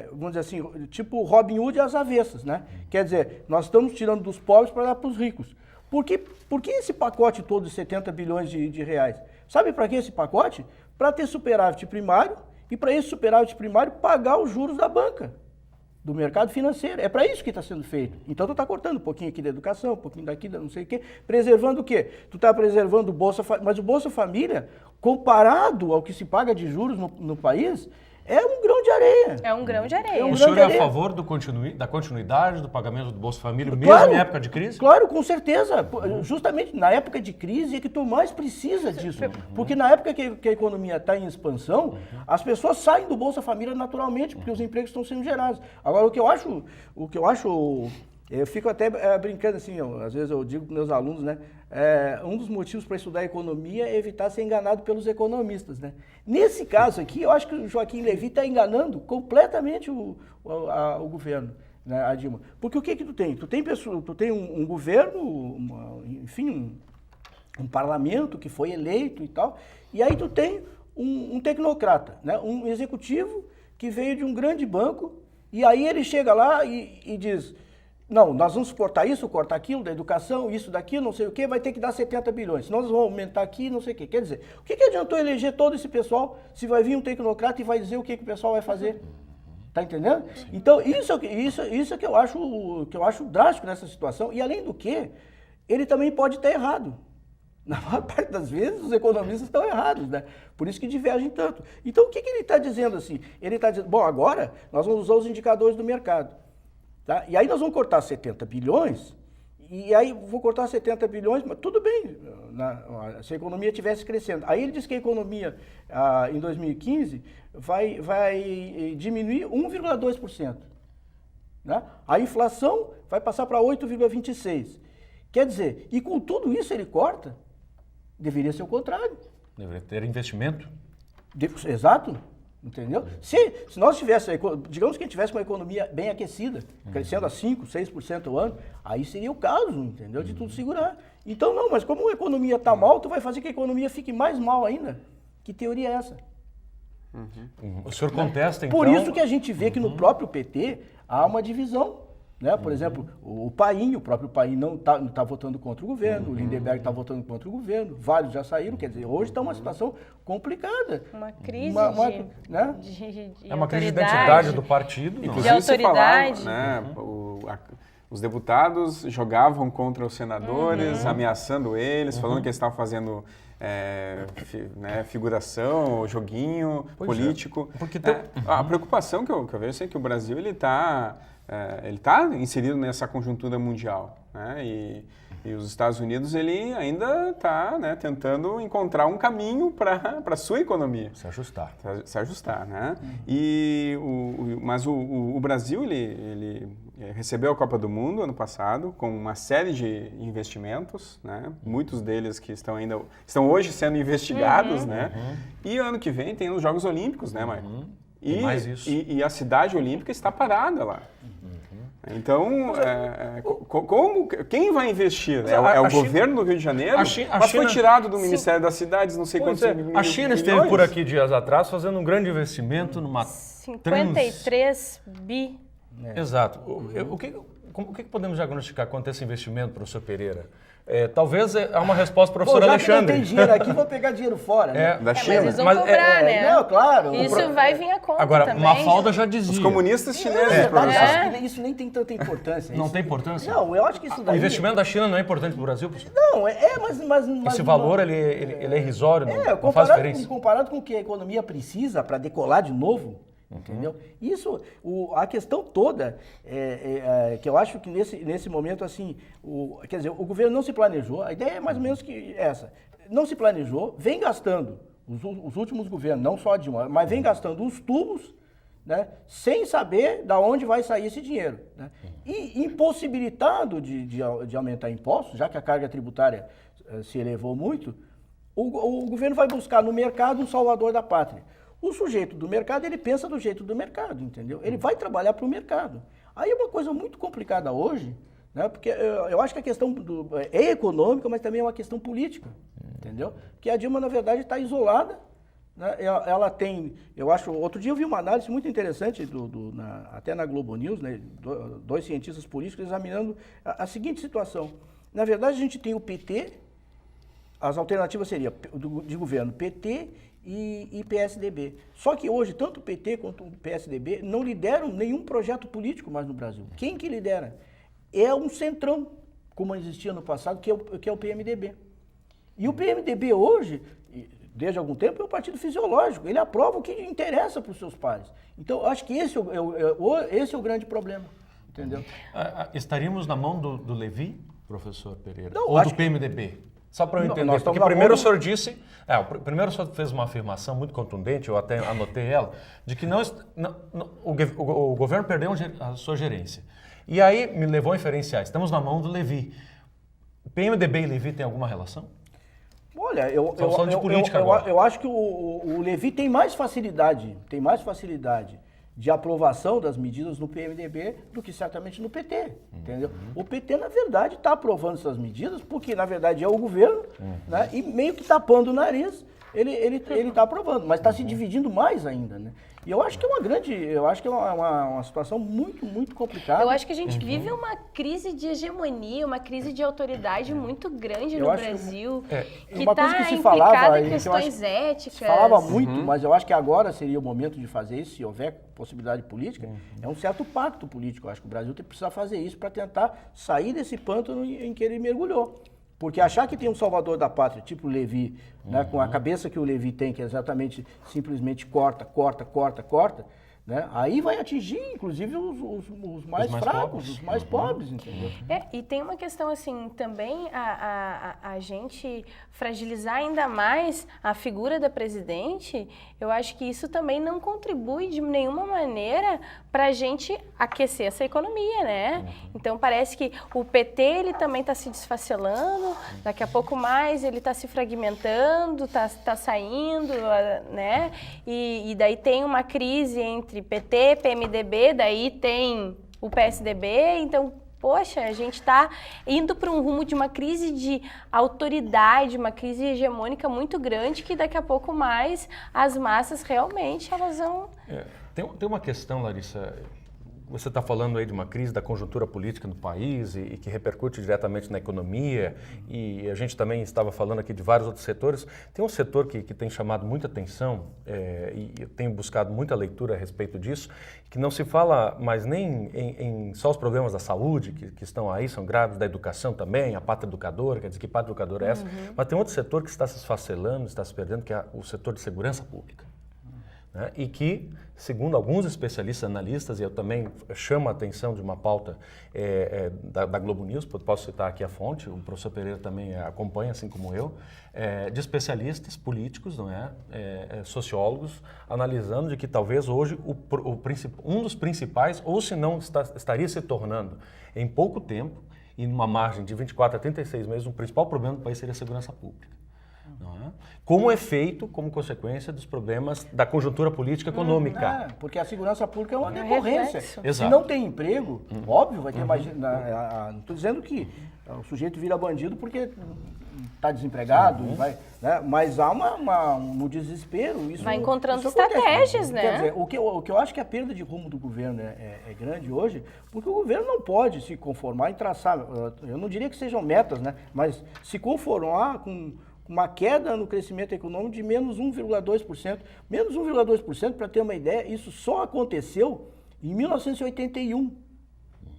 Speaker 2: vamos dizer assim, tipo Robin Hood às avessas, né? Quer dizer, nós estamos tirando dos pobres para dar para os ricos. Por que esse pacote todo de 70 bilhões de reais? Sabe para que esse pacote? Para ter superávit primário, e para esse superávit primário pagar os juros da banca, do mercado financeiro. É para isso que está sendo feito. Então tu está cortando um pouquinho aqui da educação, um pouquinho daqui, não sei o quê, preservando o quê? Tu está preservando o Bolsa Família, mas o Bolsa Família, comparado ao que se paga de juros no país, é um grão de areia.
Speaker 3: É um grão de areia.
Speaker 1: O senhor é a favor da continuidade do pagamento do Bolsa Família, mesmo em época de crise?
Speaker 2: Claro, com certeza. Justamente na época de crise é que tu mais precisa disso. Porque na época que a economia está em expansão, as pessoas saem do Bolsa Família naturalmente, porque os empregos estão sendo gerados. Agora, o que eu acho, eu fico até brincando assim, às vezes eu digo para meus alunos, né? Um dos motivos para estudar economia é evitar ser enganado pelos economistas, né? Nesse caso aqui, eu acho que o Joaquim Levy está enganando completamente o governo, né, a Dilma. Porque o que tu tem? Tu tem um governo, enfim, um parlamento que foi eleito e tal, e aí tu tem um tecnocrata, né? Um executivo que veio de um grande banco, e aí ele chega lá e diz... Não, nós vamos cortar isso, cortar aquilo, da educação, isso, daquilo, não sei o quê, vai ter que dar 70 bilhões. Senão nós vamos aumentar aqui, não sei o quê. Quer dizer, o que adiantou eleger todo esse pessoal se vai vir um tecnocrata e vai dizer o que o pessoal vai fazer? Tá entendendo? Então, isso é que eu acho drástico nessa situação. E, além do que, ele também pode estar errado. Na maior parte das vezes, os economistas estão errados, né? Por isso que divergem tanto. Então, o que ele está dizendo assim? Ele está dizendo, bom, agora nós vamos usar os indicadores do mercado. Tá? E aí nós vamos cortar 70 bilhões, e aí vou cortar 70 bilhões, mas tudo bem, se a economia estivesse crescendo. Aí ele diz que a economia, em 2015, vai diminuir 1,2%. Né? A inflação vai passar para 8,26%. Quer dizer, e com tudo isso ele corta? Deveria ser o contrário.
Speaker 1: Deveria ter investimento.
Speaker 2: Exato. Entendeu? Se nós tivéssemos, digamos que a gente tivesse uma economia bem aquecida, crescendo a 5%, 6% ao ano, aí seria o caso, entendeu? De tudo segurar. Então não, mas como a economia está mal, tu vai fazer que a economia fique mais mal ainda. Que teoria é essa?
Speaker 1: O senhor contesta, então...
Speaker 2: Por isso que a gente vê que no próprio PT há uma divisão. Né? Por exemplo, o próprio Paim não está votando contra o governo, o Lindenberg está votando contra o governo, vários já saíram, quer dizer, hoje está uma situação complicada.
Speaker 3: Uma crise
Speaker 2: né?
Speaker 1: É uma crise de identidade do partido.
Speaker 3: De autoridade.
Speaker 4: Se falava, né, os deputados jogavam contra os senadores, ameaçando eles, falando que eles estavam fazendo figuração, joguinho político.
Speaker 1: Porque
Speaker 4: a preocupação que eu vejo é que o Brasil ele está inserido nessa conjuntura mundial, né? E os Estados Unidos ele ainda está, né, tentando encontrar um caminho para a sua economia. Se ajustar, né? Mas o Brasil ele recebeu a Copa do Mundo ano passado com uma série de investimentos, né? Muitos deles que estão hoje sendo investigados, né? E ano que vem tem os Jogos Olímpicos, né, Maicon? E a cidade olímpica está parada lá. Então, quem vai investir? É o governo do Rio de Janeiro? Mas foi tirado do Ministério das Cidades, não sei quantos milhões.
Speaker 1: A China esteve por aqui dias atrás fazendo um grande investimento numa
Speaker 3: 53 bi.
Speaker 1: Exato. O que podemos diagnosticar quanto a esse investimento, professor Pereira? Talvez há uma resposta, professor Alexandre.
Speaker 2: Já que não tem dinheiro aqui, vou pegar dinheiro fora, né?
Speaker 4: Da China.
Speaker 3: Mas eles vão cobrar, né?
Speaker 2: Não, claro.
Speaker 3: Isso vai vir a conta
Speaker 1: Agora,
Speaker 3: também.
Speaker 1: Mafalda já dizia.
Speaker 4: Os comunistas chineses.
Speaker 2: Isso nem tem tanta importância.
Speaker 1: Não tem importância?
Speaker 2: Não, eu acho que isso daí...
Speaker 1: O investimento da China não é importante para o Brasil, professor?
Speaker 2: Não, mas
Speaker 1: esse valor, ele é irrisório, não faz diferença.
Speaker 2: Comparado com o que a economia precisa para decolar de novo, entendeu? Isso, a questão toda, que eu acho que nesse momento, assim, quer dizer, o governo não se planejou, a ideia é mais ou menos que essa, não se planejou, vem gastando, os últimos governos, não só a Dilma, mas vem gastando os tubos, né, sem saber de onde vai sair esse dinheiro, né? E impossibilitado de aumentar impostos, já que a carga tributária se elevou muito, o governo vai buscar no mercado um salvador da pátria. O sujeito do mercado, ele pensa do jeito do mercado, entendeu? Ele vai trabalhar para o mercado. Aí é uma coisa muito complicada hoje, né? Porque eu acho que a questão é econômica, mas também é uma questão política, entendeu? Porque a Dilma, na verdade, está isolada, né? Ela tem, eu acho, outro dia eu vi uma análise muito interessante, até na Globo News, né? Dois cientistas políticos examinando a seguinte situação. Na verdade, a gente tem o PT, as alternativas seriam de governo PT e PSDB. Só que hoje, tanto o PT quanto o PSDB não lideram nenhum projeto político mais no Brasil. Quem que lidera? É um centrão, como existia no passado, que é o PMDB. E o PMDB hoje, desde algum tempo, é um partido fisiológico. Ele aprova o que interessa para os seus pares. Então, eu acho que esse é o grande problema. Entendeu?
Speaker 1: Estaríamos na mão do Levi, professor Pereira?
Speaker 2: Não,
Speaker 1: ou do PMDB? Só para eu entender, porque primeiro o senhor disse, primeiro o senhor fez uma afirmação muito contundente, eu até anotei ela, de que o governo perdeu a sua gerência. E aí me levou a inferenciar, estamos na mão do Levi. PMDB e Levi têm alguma relação?
Speaker 2: Olha, eu acho que o Levi tem mais facilidade de aprovação das medidas no PMDB do que certamente no PT, entendeu? O PT, na verdade, está aprovando essas medidas porque, na verdade, é o governo, né? E meio que tapando o nariz, ele está aprovando, mas está se dividindo mais ainda, né? E eu acho que é uma situação muito, muito complicada.
Speaker 3: Eu acho que a gente vive uma crise de hegemonia, uma crise de autoridade muito grande no Brasil, que está implicada em questões éticas.
Speaker 2: Se falava muito, mas eu acho que agora seria o momento de fazer isso, se houver possibilidade política, é um certo pacto político. Eu acho que o Brasil precisa fazer isso para tentar sair desse pântano em que ele mergulhou. Porque achar que tem um salvador da pátria, tipo o Levi, né, com a cabeça que o Levi tem, que é exatamente, simplesmente corta, né, aí vai atingir, inclusive, os mais fracos, os mais pobres, entendeu?
Speaker 3: E tem uma questão, assim, também a gente fragilizar ainda mais a figura da presidente, eu acho que isso também não contribui de nenhuma maneira para a gente aquecer essa economia, né? Então, parece que o PT, ele também está se desfacelando, daqui a pouco mais ele está se fragmentando, está saindo, né? E daí tem uma crise entre PT, PMDB, daí tem o PSDB, então, poxa, a gente está indo para um rumo de uma crise de autoridade, uma crise hegemônica muito grande, que daqui a pouco mais as massas realmente elas vão...
Speaker 1: Tem uma questão, Larissa, você está falando aí de uma crise da conjuntura política no país e que repercute diretamente na economia, e a gente também estava falando aqui de vários outros setores. Tem um setor que tem chamado muita atenção e eu tenho buscado muita leitura a respeito disso, que não se fala mais nem em só os problemas da saúde, que estão aí, são graves, da educação também, a pátria educadora, quer dizer, que pátria educadora é essa? Mas tem outro setor que está se esfacelando, está se perdendo, que é o setor de segurança pública. Né? E que, segundo alguns especialistas, analistas, e eu também chamo a atenção de uma pauta da Globo News, posso citar aqui a fonte, o professor Pereira também acompanha, assim como eu, de especialistas políticos, não é? Sociólogos, analisando de que talvez hoje um dos principais, ou se não estaria se tornando em pouco tempo, e numa margem de 24 a 36 meses, o principal problema do país seria a segurança pública. não é? Como efeito, como consequência dos problemas da conjuntura política e econômica.
Speaker 2: Porque a segurança pública é uma
Speaker 3: É um
Speaker 2: decorrência.
Speaker 3: reflexo.
Speaker 2: Se
Speaker 1: Exato.
Speaker 2: não tem emprego, óbvio, vai ter mais... Não estou dizendo que o sujeito vira bandido porque está desempregado, vai, né? Mas há no desespero... Isso,
Speaker 3: Vai encontrando
Speaker 2: isso acontece.
Speaker 3: estratégias, né?
Speaker 2: Quer dizer, o que eu acho que a perda de rumo do governo é grande hoje, porque o governo não pode se conformar em traçar, eu não diria que sejam metas, né? Mas se conformar com uma queda no crescimento econômico de menos 1,2%. Menos 1,2%, para ter uma ideia, isso só aconteceu em 1981.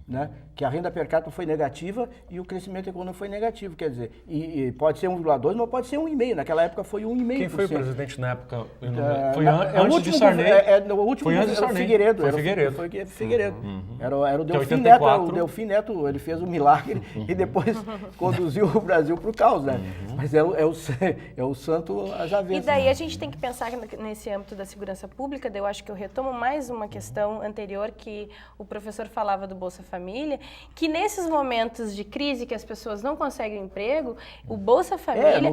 Speaker 2: Né? Que a renda per capita foi negativa e o crescimento econômico foi negativo, quer dizer, e pode ser 1,2, mas pode ser 1,5. Naquela época foi 1,5%.
Speaker 1: Quem foi o presidente na época?
Speaker 2: Foi
Speaker 1: antes de Sarney.
Speaker 2: O último
Speaker 1: foi antes de Sarney.
Speaker 2: Figueiredo.
Speaker 1: Foi Figueiredo.
Speaker 2: Foi Figueiredo. Era o Delfim
Speaker 1: 84.
Speaker 2: Neto. O Delfim Neto, ele fez o milagre e depois conduziu o Brasil para o caos, né? Mas é o santo às avessas.
Speaker 3: E daí a gente tem que pensar nesse âmbito da segurança pública, daí eu acho que eu retomo mais uma questão anterior que o professor falava do Bolsa Família, que nesses momentos de crise que as pessoas não conseguem emprego, o Bolsa Família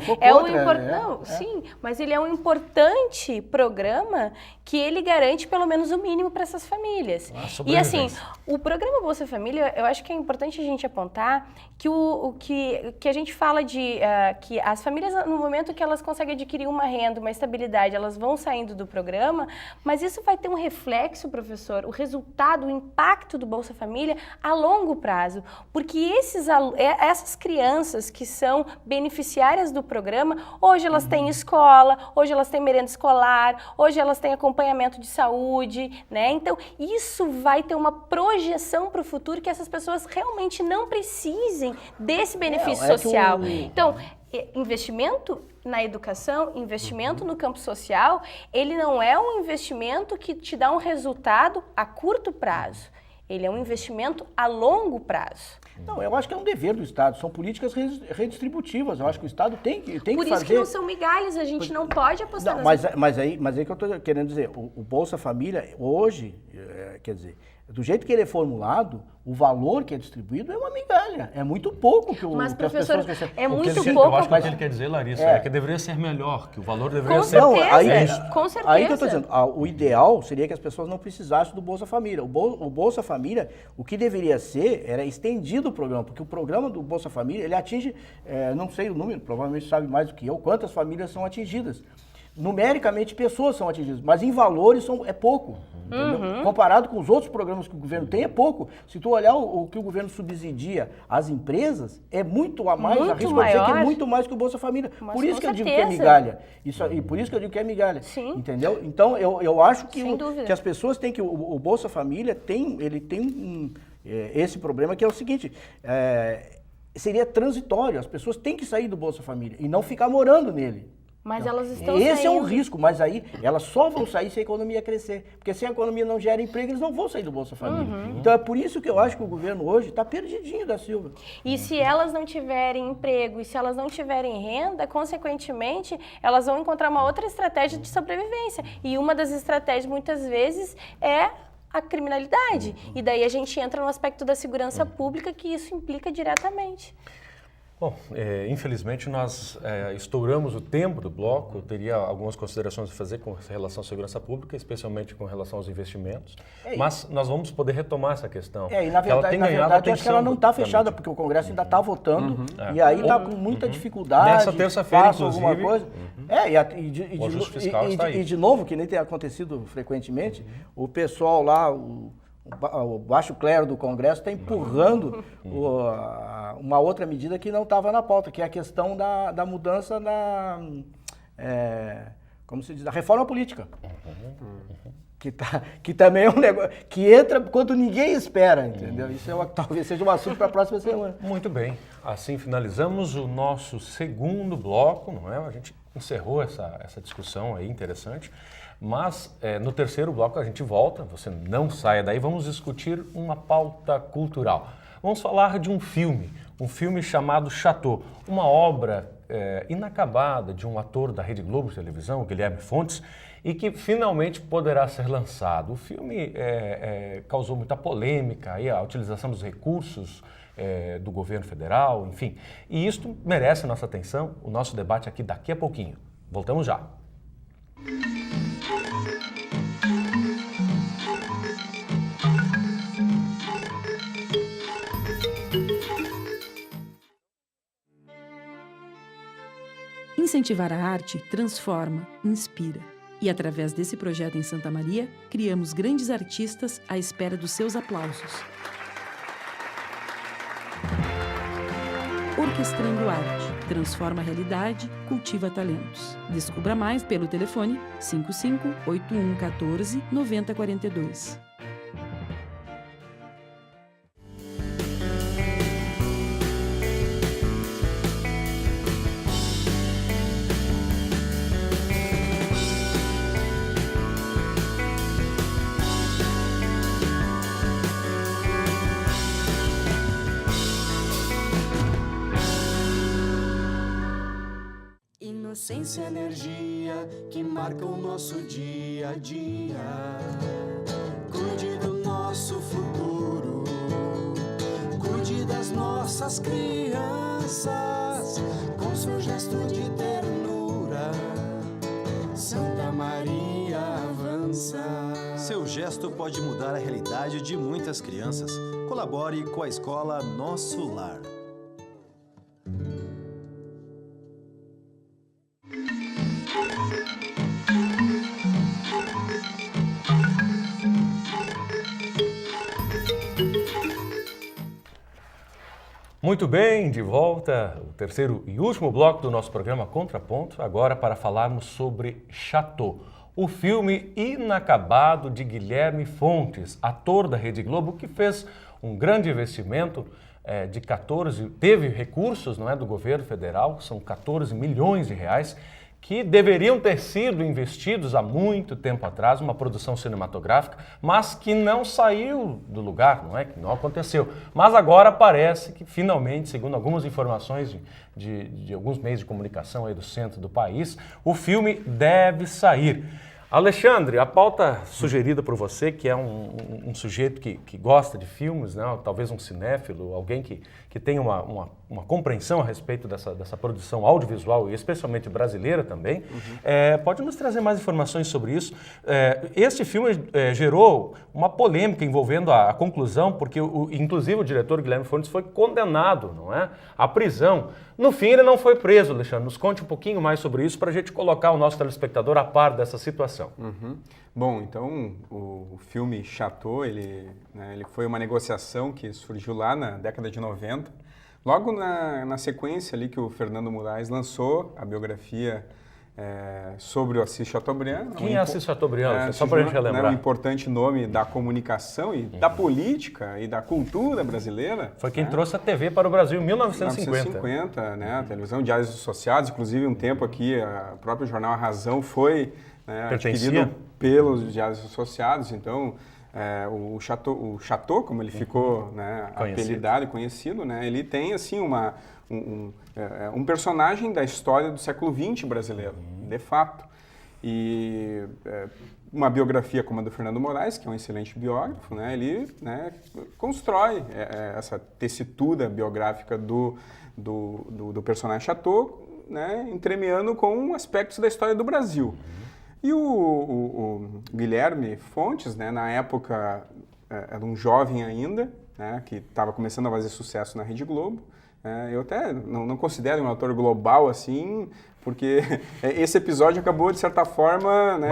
Speaker 3: sim, mas ele é um importante programa que ele garante pelo menos o mínimo para essas famílias. E assim, o programa Bolsa Família, eu acho que é importante a gente apontar que a gente fala de que as famílias, no momento que elas conseguem adquirir uma renda, uma estabilidade, elas vão saindo do programa, mas isso vai ter um reflexo, professor, o resultado, o impacto do Bolsa Família a longo prazo, porque essas crianças que são beneficiárias do programa, hoje elas têm escola, hoje elas têm merenda escolar, hoje elas têm acompanhamento de saúde, né? Então, isso vai ter uma projeção para o futuro que essas pessoas realmente não precisem desse benefício social. Então, investimento na educação, investimento no campo social, ele não é um investimento que te dá um resultado a curto prazo. Ele é um investimento a longo prazo.
Speaker 2: Não, eu acho que é um dever do Estado, são políticas redistributivas, eu acho que o Estado tem que fazer...
Speaker 3: Por isso que não são migalhas, a gente não pode apostar nas...
Speaker 2: Mas aí que eu estou querendo dizer, o Bolsa Família hoje, quer dizer, do jeito que ele é formulado, o valor que é distribuído é uma migalha, é muito pouco que
Speaker 3: Mas,
Speaker 2: que as
Speaker 3: professor,
Speaker 2: pessoas recebem.
Speaker 3: é muito pouco.
Speaker 1: Eu acho que o que ele quer dizer, Larissa, é que deveria ser melhor, que o valor deveria
Speaker 3: Com
Speaker 1: ser...
Speaker 3: certeza, com certeza.
Speaker 2: Aí que eu estou dizendo, o ideal seria que as pessoas não precisassem do Bolsa Família. O Bolsa Família, o que deveria ser, era estendido o programa, porque o programa do Bolsa Família, ele atinge, não sei o número, provavelmente sabe mais do que eu, quantas famílias são atingidas. Numericamente, pessoas são atingidas, mas em valores é pouco. Entendeu? Comparado com os outros programas que o governo tem, é pouco. Se tu olhar o que o governo subsidia às empresas, é muito a mais, arrisco a dizer que é muito mais que o Bolsa Família.
Speaker 3: Mas
Speaker 2: por isso que eu digo que é
Speaker 3: certeza.
Speaker 2: migalha. E por isso que eu digo que é migalha.
Speaker 3: Sim.
Speaker 2: Entendeu? Então, eu acho que,
Speaker 3: Sem dúvida.
Speaker 2: que as pessoas têm que... O Bolsa Família tem esse problema que é o seguinte... seria transitório. As pessoas têm que sair do Bolsa Família e não ficar morando nele.
Speaker 3: Mas elas estão saindo.
Speaker 2: Esse é um risco, mas aí elas só vão sair se a economia crescer. Porque se a economia não gera emprego, eles não vão sair do Bolsa Família. Então é por isso que eu acho que o governo hoje está perdidinho da Silva.
Speaker 3: E se elas não tiverem emprego e se elas não tiverem renda, consequentemente, elas vão encontrar uma outra estratégia de sobrevivência. E uma das estratégias, muitas vezes, é a criminalidade. E daí a gente entra no aspecto da segurança pública, que isso implica diretamente.
Speaker 1: Bom, infelizmente nós estouramos o tempo do bloco. Eu teria algumas considerações a fazer com relação à segurança pública, especialmente com relação aos investimentos, mas nós vamos poder retomar essa questão.
Speaker 2: E na verdade, eu acho que ela não está fechada, porque o Congresso ainda está votando, e aí está com muita dificuldade.
Speaker 1: Nessa terça-feira, inclusive.
Speaker 2: Alguma coisa.
Speaker 1: O ajuste fiscal está aí.
Speaker 2: E de novo, que nem tem acontecido frequentemente, o pessoal lá... O baixo clero do Congresso está empurrando uma outra medida que não estava na pauta, que é a questão da mudança como se diz, da reforma política. Que também é um negócio que entra quando ninguém espera, entendeu? Isso talvez seja um assunto para a próxima semana.
Speaker 1: Muito bem. Assim finalizamos o nosso segundo bloco, não é? A gente encerrou essa discussão aí interessante. Mas no terceiro bloco a gente volta, você não saia daí, vamos discutir uma pauta cultural. Vamos falar de um filme chamado Chateau, uma obra inacabada de um ator da Rede Globo de televisão, Guilherme Fontes, e que finalmente poderá ser lançado. O filme causou muita polêmica, aí a utilização dos recursos do governo federal, enfim. E isto merece a nossa atenção, o nosso debate aqui daqui a pouquinho. Voltamos já.
Speaker 6: Incentivar a arte transforma, inspira. E através desse projeto em Santa Maria, criamos grandes artistas à espera dos seus aplausos. Orquestrando Arte. Transforma a realidade, cultiva talentos. Descubra mais pelo telefone 55 8114 9042.
Speaker 7: Inocência, energia que marca o nosso dia a dia. Cuide do nosso futuro, cuide das nossas crianças, com seu gesto de ternura, Santa Maria avança.
Speaker 8: Seu gesto pode mudar a realidade de muitas crianças. Colabore com a escola Nosso Lar.
Speaker 1: Muito bem, de volta, o terceiro e último bloco do nosso programa Contraponto, agora para falarmos sobre Chateau, o filme inacabado de Guilherme Fontes, ator da Rede Globo, que fez um grande investimento teve recursos, não é, do governo federal, são 14 milhões de reais, que deveriam ter sido investidos há muito tempo atrás, uma produção cinematográfica, mas que não saiu do lugar, não é? Que não aconteceu. Mas agora parece que finalmente, segundo algumas informações de alguns meios de comunicação aí do centro do país, o filme deve sair. Alexandre, a pauta sugerida por você, que é um sujeito que gosta de filmes, né? Talvez um cinéfilo, alguém que tem uma compreensão a respeito dessa produção audiovisual, e especialmente brasileira também, pode nos trazer mais informações sobre isso. Este filme gerou uma polêmica envolvendo a conclusão, porque inclusive o diretor Guilherme Fontes foi condenado, não é, à prisão. No fim, ele não foi preso, Alexandre. Nos conte um pouquinho mais sobre isso para a gente colocar o nosso telespectador a par dessa situação.
Speaker 4: Bom, então o filme Chateau, ele foi uma negociação que surgiu lá na década de 90, logo na sequência ali que o Fernando Moraes lançou a biografia sobre o Assis Chateaubriand.
Speaker 1: Quem é Assis Chateaubriand? Só para a gente relembrar.
Speaker 4: Um importante nome da comunicação e da política e da cultura brasileira.
Speaker 1: Foi quem trouxe a TV para o Brasil em 1950.
Speaker 4: 1950, né? A televisão, diários associados, inclusive um tempo aqui, o próprio jornal A Razão foi adquirido pelos diários associados, então o Chateau, como ele ficou apelidado e conhecido, né? Ele tem assim um personagem da história do século XX brasileiro, de fato. E uma biografia como a do Fernando Moraes, que é um excelente biógrafo, né? Ele constrói essa tessitura biográfica do personagem Chateau, né? Entremeando com aspectos da história do Brasil. E o Guilherme Fontes, né, na época, era um jovem ainda, né, que estava começando a fazer sucesso na Rede Globo. Eu até não considero um ator global assim, porque esse episódio acabou, de certa forma, né,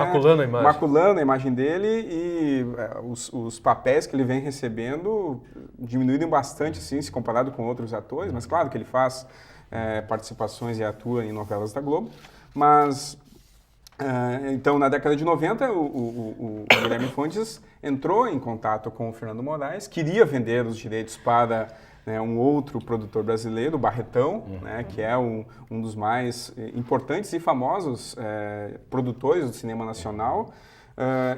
Speaker 4: maculando a imagem dele, e os papéis que ele vem recebendo diminuíram bastante assim, se comparado com outros atores, mas claro que ele faz participações e atua em novelas da Globo. Mas então, na década de 90, o Guilherme Fontes entrou em contato com o Fernando Moraes, queria vender os direitos para um outro produtor brasileiro, o Barretão, né, que é um dos mais importantes e famosos produtores do cinema nacional.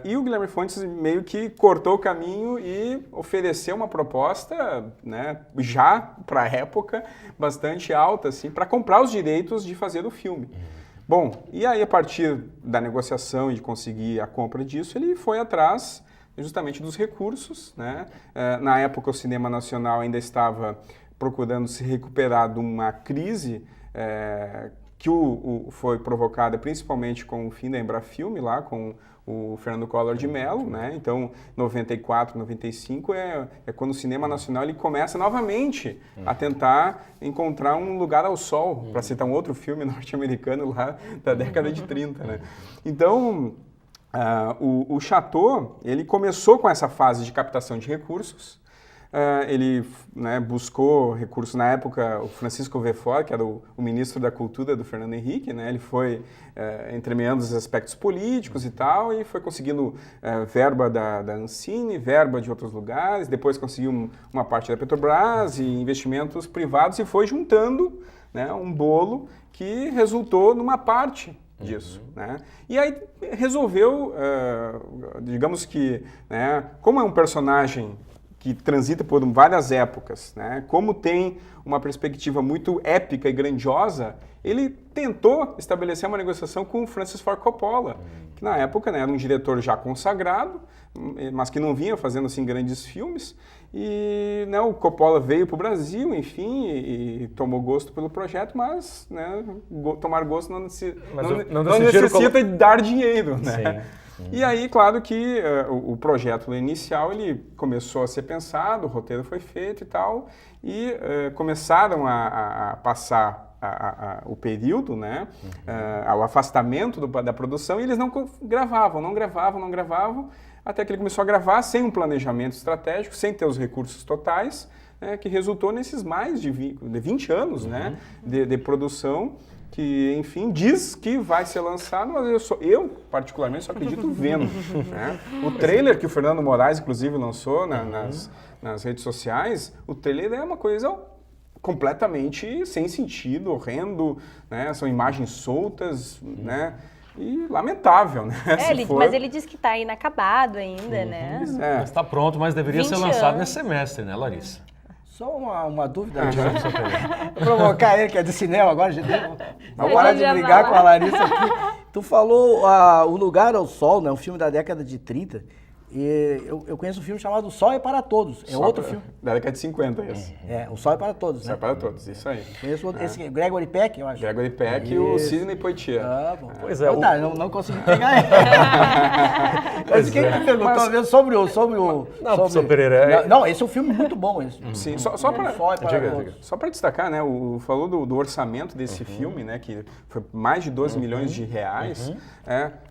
Speaker 4: E o Guilherme Fontes meio que cortou o caminho e ofereceu uma proposta, né, já para a época, bastante alta, assim, para comprar os direitos de fazer o filme. Bom, e aí a partir da negociação e de conseguir a compra disso, ele foi atrás justamente dos recursos, né? Na época, o cinema nacional ainda estava procurando se recuperar de uma crise que foi provocada principalmente com o fim da Embrafilme, lá com o Fernando Collor de Mello, né? Então, 94, 95 é quando o cinema nacional ele começa novamente a tentar encontrar um lugar ao sol, para citar um outro filme norte-americano lá da década de 30, né? Então, o Chateau, ele começou com essa fase de captação de recursos. Ele, né, buscou recursos, na época, o Francisco Verfort, que era o ministro da Cultura do Fernando Henrique, né, ele foi entremeando os aspectos políticos e tal, e foi conseguindo verba da Ancine, verba de outros lugares, depois conseguiu uma parte da Petrobras e investimentos privados e foi juntando, né, um bolo que resultou numa parte disso, né? E aí resolveu, digamos que, né, como é um personagem que transita por várias épocas, né? Como tem uma perspectiva muito épica e grandiosa, ele tentou estabelecer uma negociação com o Francis Ford Coppola, que na época, né, era um diretor já consagrado, mas que não vinha fazendo assim grandes filmes. E, né, o Coppola veio para o Brasil, enfim, e tomou gosto pelo projeto, mas, né, tomar gosto não necessita dar dinheiro, né? E aí, claro que o projeto inicial ele começou a ser pensado, o roteiro foi feito e tal, e começaram a passar o período, né, o afastamento da produção, e eles não gravavam, até que ele começou a gravar sem um planejamento estratégico, sem ter os recursos totais, né, que resultou nesses mais de 20 anos, né, de produção, que, enfim, diz que vai ser lançado, mas eu particularmente, só acredito vendo. Né? O trailer que o Fernando Moraes, inclusive, lançou nas redes sociais, o trailer é uma coisa completamente sem sentido, horrendo, né? São imagens soltas, né? E lamentável, né?
Speaker 3: Mas ele diz que está inacabado ainda, né?
Speaker 1: Está pronto, mas deveria ser lançado nesse semestre, né, Larissa?
Speaker 2: Só uma dúvida. Vou provocar ele, que é de cinema agora. Vou parar de brigar com a Larissa aqui. Tu falou O Lugar ao Sol, né? Um filme da década de 30. E eu conheço um filme chamado O Sol é para Todos. É outro filme.
Speaker 4: Da década de 50, esse.
Speaker 2: O Sol é para Todos,
Speaker 4: né? O Sol é para Todos, isso aí.
Speaker 2: Conheço esse Gregory Peck, eu acho.
Speaker 4: Gregory Peck e o Sidney Poitier.
Speaker 2: Bom.
Speaker 1: Pois é.
Speaker 2: Não consegui pegar ele. Mas quem me perguntou mesmo sobre o...
Speaker 1: Não, professor Pereira...
Speaker 2: Não, esse é um filme muito bom. Esse.
Speaker 4: Sim, só para destacar, né? Falou do orçamento desse filme, né? Que foi mais de 12 milhões de reais.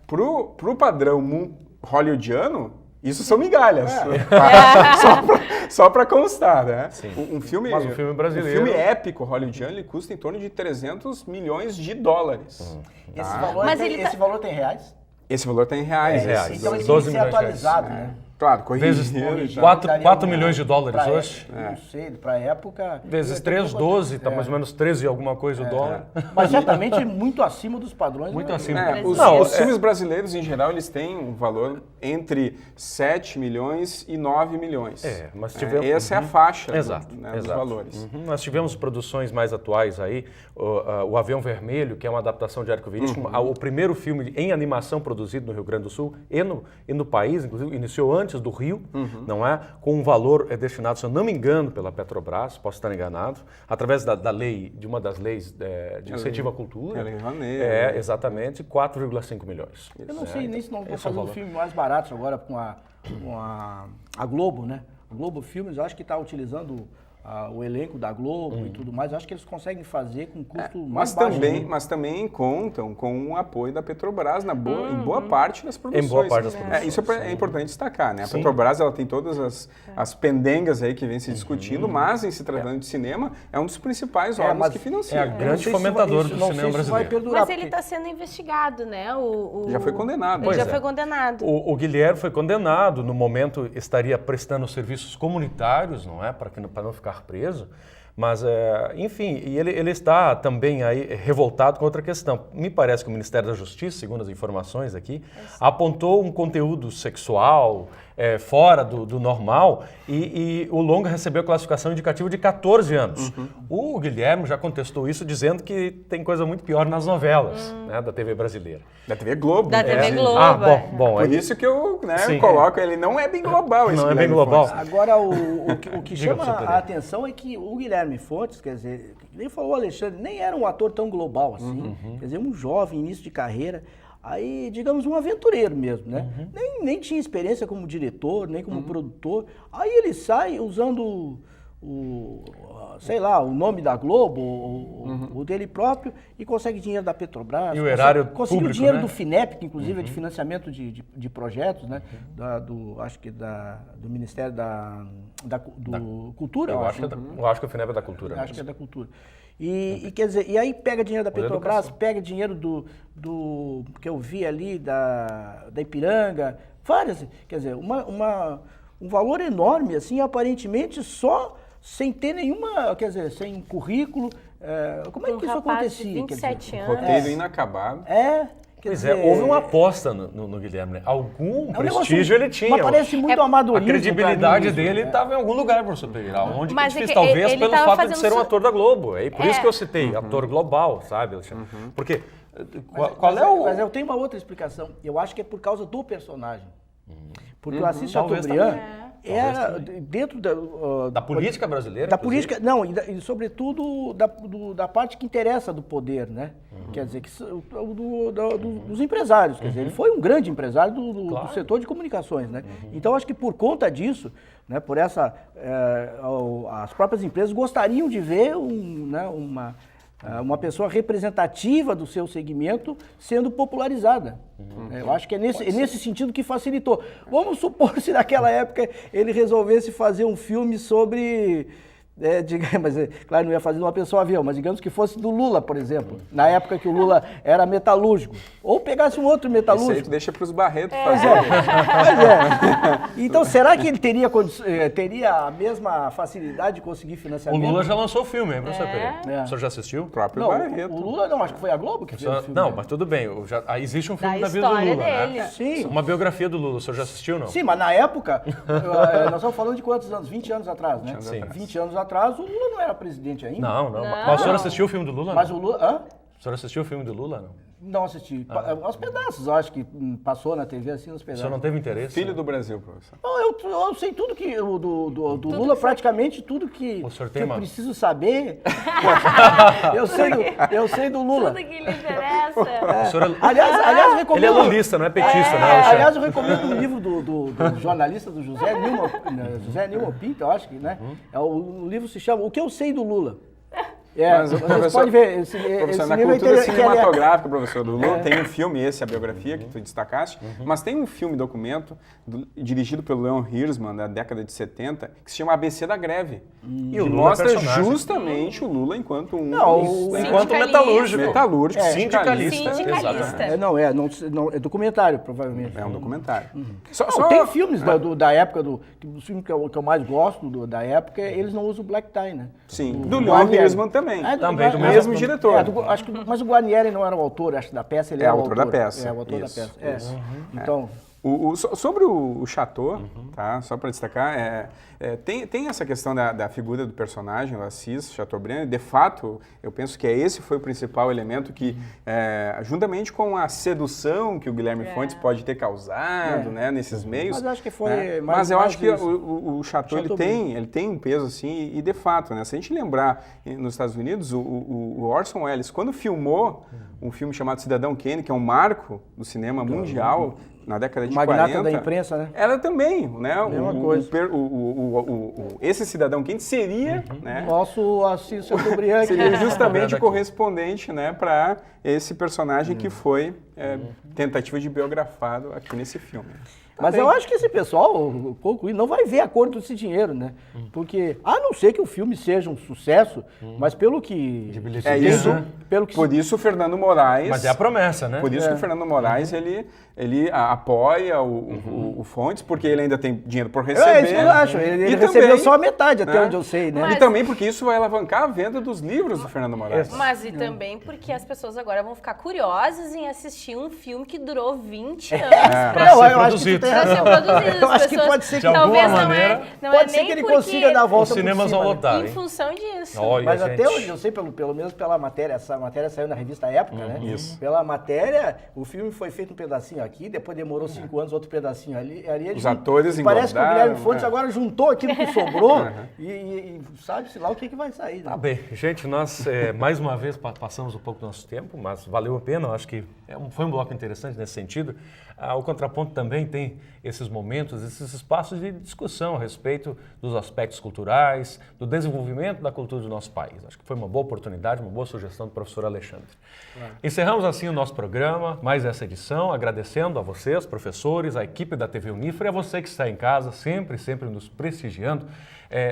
Speaker 4: Pro padrão hollywoodiano, isso são migalhas, só para constar, né?
Speaker 1: Um filme brasileiro.
Speaker 4: Um filme épico hollywoodiano, ele custa em torno de 300 milhões de dólares.
Speaker 2: Esse valor tem reais?
Speaker 4: Esse valor tem em reais.
Speaker 2: Então ele tem que ser atualizado, né?
Speaker 4: Claro,
Speaker 1: vezes 4 milhões de dólares hoje.
Speaker 2: Não sei, para a época...
Speaker 1: Vezes 3, 12, está mais ou menos 13 e alguma coisa o dólar.
Speaker 2: Mas certamente muito acima dos padrões.
Speaker 1: Muito acima.
Speaker 4: Os filmes brasileiros, em geral, eles têm um valor entre 7 milhões e 9 milhões.
Speaker 1: Mas tivemos...
Speaker 4: Essa é a faixa
Speaker 1: dos
Speaker 4: valores.
Speaker 1: Nós tivemos produções mais atuais aí, o Avião Vermelho, que é uma adaptação de Érico Veríssimo, o primeiro filme em animação produzido no Rio Grande do Sul e no país, inclusive, iniciou antes do Rio, não é? Com um valor destinado, se eu não me engano, pela Petrobras, posso estar enganado, através da lei, de uma das leis de incentivo à cultura. Exatamente, 4,5 milhões.
Speaker 2: Eu não sei nem se não vou fazer um filme mais barato agora com a Globo, né? A Globo Filmes, eu acho que está utilizando o elenco da Globo e tudo mais, eu acho que eles conseguem fazer com custo mais baixo.
Speaker 4: Mas também contam com o apoio da Petrobras em boa parte das produções.
Speaker 1: Em boa parte das produções.
Speaker 4: Isso é importante destacar, né? A Petrobras ela tem todas as pendengas aí que vem se discutindo, mas em se tratando de cinema, é um dos principais órgãos que financia.
Speaker 1: É a grande fomentador do cinema brasileiro.
Speaker 3: Mas ele está sendo investigado, né?
Speaker 4: Já foi condenado.
Speaker 3: Ele já foi condenado.
Speaker 1: O Guilherme foi condenado, no momento estaria prestando serviços comunitários, não é? Para não ficar preso, Mas, enfim, e ele está também aí revoltado com outra questão. Me parece que o Ministério da Justiça, segundo as informações aqui, apontou um conteúdo sexual fora do normal e o longa recebeu a classificação indicativa de 14 anos. O Guilherme já contestou isso dizendo que tem coisa muito pior nas novelas, né, da TV brasileira.
Speaker 4: Da TV Globo.
Speaker 3: Da TV Globo.
Speaker 1: Ah, bom.
Speaker 4: Por isso que eu coloco, ele não é bem global.
Speaker 1: Não é bem global.
Speaker 2: Agora, o que
Speaker 1: Diga,
Speaker 2: chama
Speaker 1: professor
Speaker 2: a atenção é que o Guilherme Fontes, quer dizer, nem falou o Alexandre, nem era um ator tão global assim. Quer dizer, um jovem, início de carreira, aí, digamos, um aventureiro mesmo, né? Nem tinha experiência como diretor, nem como produtor. Aí ele sai usando sei lá, o nome da Globo, o dele próprio, e consegue dinheiro da Petrobras.
Speaker 1: E o erário
Speaker 2: conseguiu
Speaker 1: público,
Speaker 2: dinheiro
Speaker 1: né?
Speaker 2: do FINEP, que inclusive é de financiamento de projetos, né? Acho que do Ministério da Cultura,
Speaker 1: Eu acho que o FINEP é da Cultura.
Speaker 2: Acho que é da Cultura. E quer dizer, e aí pega dinheiro da Petrobras, pega dinheiro do que eu vi ali da Ipiranga, várias, quer dizer, um valor enorme, assim, aparentemente só sem ter nenhuma, quer dizer, sem currículo. Como é que isso acontecia?
Speaker 3: De 27 anos.
Speaker 4: Roteiro inacabado.
Speaker 1: Pois houve uma aposta no Guilherme, né? Algum prestígio ele tinha.
Speaker 2: Mas parece muito amadorismo.
Speaker 1: A credibilidade
Speaker 2: pra mim,
Speaker 1: dele estava em algum lugar, professor Pereira. Onde
Speaker 3: Mas
Speaker 1: que
Speaker 3: é
Speaker 1: difícil,
Speaker 3: que
Speaker 1: talvez
Speaker 3: ele
Speaker 1: pelo
Speaker 3: tava
Speaker 1: fato de
Speaker 3: fazendo
Speaker 1: ser um ator da Globo. É por isso que eu citei, ator global, sabe, Alexandre? Porque
Speaker 2: Mas eu tenho uma outra explicação. Eu acho que é por causa do personagem. Porque o Assis Chateaubriand era dentro
Speaker 1: da política brasileira.
Speaker 2: Da política, não, e sobretudo da parte que interessa do poder, né? Quer dizer, dos empresários. Quer dizer, ele foi um grande empresário do setor de comunicações, né? Então, acho que por conta disso, né, por essa, as próprias empresas gostariam de ver uma pessoa representativa do seu segmento sendo popularizada. Eu acho que é nesse sentido que facilitou. Vamos supor se naquela época ele resolvesse fazer um filme sobre... mas claro, não ia fazer de uma pessoa viva, mas digamos que fosse do Lula, por exemplo, na época que o Lula era metalúrgico. Ou pegasse um outro metalúrgico.
Speaker 4: Isso aí tu deixa para os Barretos
Speaker 2: Pois
Speaker 4: fazer.
Speaker 2: Então, será que ele teria a mesma facilidade de conseguir
Speaker 1: O
Speaker 2: financiamento?
Speaker 1: Lula já lançou o filme, hein, professor Pereira? O senhor já assistiu?
Speaker 4: O próprio
Speaker 2: Não,
Speaker 4: Barreto.
Speaker 2: o Lula não, acho que foi a Globo que fez o filme.
Speaker 1: Não, mas tudo bem. Existe um filme
Speaker 3: Da
Speaker 1: da vida do
Speaker 3: história
Speaker 1: Lula,
Speaker 3: dele.
Speaker 1: né?
Speaker 2: Sim.
Speaker 1: Uma biografia do Lula. O senhor já assistiu, não?
Speaker 2: Sim, mas na época, nós estamos falando de quantos anos? 20 anos atrás, né? 20 anos atrás, o Lula não era presidente ainda.
Speaker 1: Não. Mas o senhor assistiu o filme do Lula?
Speaker 2: Mas
Speaker 1: não?
Speaker 2: o Lula... Hã?
Speaker 1: O senhor assistiu o filme do Lula, não?
Speaker 2: Não assisti. Aos pedaços, eu acho que passou na TV assim, nos
Speaker 1: O
Speaker 2: pedaços.
Speaker 1: senhor não teve interesse?
Speaker 4: Filho do Brasil, professor.
Speaker 2: Não, eu sei tudo que... Do Lula, praticamente tudo que
Speaker 1: O senhor
Speaker 2: que
Speaker 1: tem
Speaker 2: eu
Speaker 1: uma-
Speaker 2: preciso saber. eu sei do Lula.
Speaker 3: Tudo que lhe interessa.
Speaker 1: O senhor
Speaker 2: Aliás, recomendo...
Speaker 1: Ele é lulista, não é petista, né, Alexandre?
Speaker 2: Aliás, eu recomendo um livro do jornalista do José Nilma Pinto, eu acho que, né? O livro se chama O que eu sei do Lula.
Speaker 4: Mas o
Speaker 2: vocês
Speaker 4: professor,
Speaker 2: podem ver, esse
Speaker 4: na
Speaker 2: livro é
Speaker 4: cultura
Speaker 2: interessante, que ele é-
Speaker 4: cinematográfica, professor, do Lula, tem um filme, a biografia que tu destacaste, mas tem um filme documento dirigido pelo Leon Hirschman, da década de 70, que se chama ABC da Greve.
Speaker 1: E
Speaker 4: Que
Speaker 1: o Lula é
Speaker 4: mostra
Speaker 1: personagem.
Speaker 4: justamente o Lula enquanto
Speaker 1: Enquanto
Speaker 3: Sindicalista.
Speaker 1: metalúrgico.
Speaker 4: sindicalista.
Speaker 3: Sindicalista.
Speaker 2: É documentário, provavelmente.
Speaker 4: É um documentário.
Speaker 2: Não, tem filmes da época, dos filmes que eu mais gosto da época, eles não usam black tie, né?
Speaker 4: Sim,
Speaker 2: O
Speaker 4: do Leon
Speaker 2: Guarnieri.
Speaker 4: Hirschman também.
Speaker 1: Também, do
Speaker 4: mesmo diretor.
Speaker 2: Acho que, mas o Guarnieri não era o autor, acho que da peça, ele era o autor
Speaker 4: da peça.
Speaker 2: É, o autor
Speaker 4: Isso,
Speaker 2: da peça.
Speaker 4: isso.
Speaker 2: Então,
Speaker 4: Sobre o Chateau, tá? Só para destacar, tem essa questão da figura do personagem, o Assis Chateaubriand. De fato, eu penso que esse foi o principal elemento que, juntamente com a sedução que o Guilherme Fontes pode ter causado, né, nesses meios.
Speaker 2: Mas eu acho que foi
Speaker 4: né?
Speaker 2: mais-
Speaker 4: Mas eu
Speaker 2: mais
Speaker 4: acho que
Speaker 2: isso.
Speaker 4: o Chateau ele tem um peso assim, e de fato, né? Se a gente lembrar nos Estados Unidos, o Orson Welles, quando filmou um filme chamado Cidadão Kane, que é um marco do cinema mundial, na década de
Speaker 2: magnata
Speaker 4: 40,
Speaker 2: da imprensa, né?
Speaker 4: ela também, né?
Speaker 2: Mesma coisa.
Speaker 4: Esse Cidadão Kane seria, né?
Speaker 2: Nosso Assis Chateaubriand.
Speaker 4: Seria justamente o
Speaker 1: Aqui.
Speaker 4: correspondente, né, para esse personagem que foi tentativa de biografado aqui nesse filme.
Speaker 2: Mas eu acho que esse pessoal, concluindo, não vai ver a cor desse dinheiro, né? Porque, a não ser que o filme seja um sucesso, mas pelo que...
Speaker 4: É isso.
Speaker 2: Pelo que
Speaker 4: Por isso o Fernando Moraes...
Speaker 1: Mas é a promessa, né?
Speaker 4: Por isso que o Fernando Moraes, ele apoia o Fontes, porque ele ainda tem dinheiro por receber.
Speaker 2: É isso que eu acho. Ele recebeu
Speaker 4: também,
Speaker 2: só a metade, até onde eu sei, né?
Speaker 3: Mas-
Speaker 4: E também porque isso vai alavancar a venda dos livros do Fernando Moraes.
Speaker 3: Mas e também porque as pessoas agora vão ficar curiosas em assistir um filme que durou 20 anos
Speaker 1: Pra
Speaker 2: Não,
Speaker 1: ser
Speaker 2: eu acho que tu
Speaker 1: produzido.
Speaker 2: tem
Speaker 3: pra ser
Speaker 2: razão.
Speaker 3: produzido.
Speaker 2: Eu
Speaker 3: As
Speaker 2: acho que
Speaker 3: pessoas-
Speaker 2: pode ser que
Speaker 1: De alguma
Speaker 3: talvez
Speaker 1: maneira,
Speaker 3: não
Speaker 2: pode
Speaker 3: é
Speaker 2: ser
Speaker 3: nem
Speaker 2: que ele
Speaker 3: porque-
Speaker 2: consiga dar a volta
Speaker 1: Os cinemas
Speaker 2: por
Speaker 1: vão
Speaker 2: cima, né?
Speaker 1: lotar.
Speaker 3: Em
Speaker 1: hein?
Speaker 3: função disso.
Speaker 1: Olha,
Speaker 2: Mas
Speaker 1: gente.
Speaker 2: até onde eu sei, pelo menos pela matéria, essa matéria saiu na revista Época, né?
Speaker 4: Isso.
Speaker 2: Pela matéria, o filme foi feito um pedacinho aqui, depois demorou 5 anos, outro pedacinho ali.
Speaker 4: Os atores
Speaker 2: Parece que o
Speaker 4: engordaram,
Speaker 2: Guilherme Fontes
Speaker 4: né?
Speaker 2: agora juntou aquilo que sobrou e sabe-se lá o que vai sair. Né?
Speaker 1: Tá bem, gente, nós mais uma vez passamos um pouco do nosso tempo, mas valeu a pena, eu acho que foi um bloco interessante nesse sentido. O Contraponto também tem esses momentos, esses espaços de discussão a respeito dos aspectos culturais, do desenvolvimento da cultura do nosso país. Acho que foi uma boa oportunidade, uma boa sugestão do professor Alexandre. Encerramos assim o nosso programa, mais essa edição, agradecendo a vocês, professores, a equipe da TV Unifra e a você que está em casa, sempre nos prestigiando,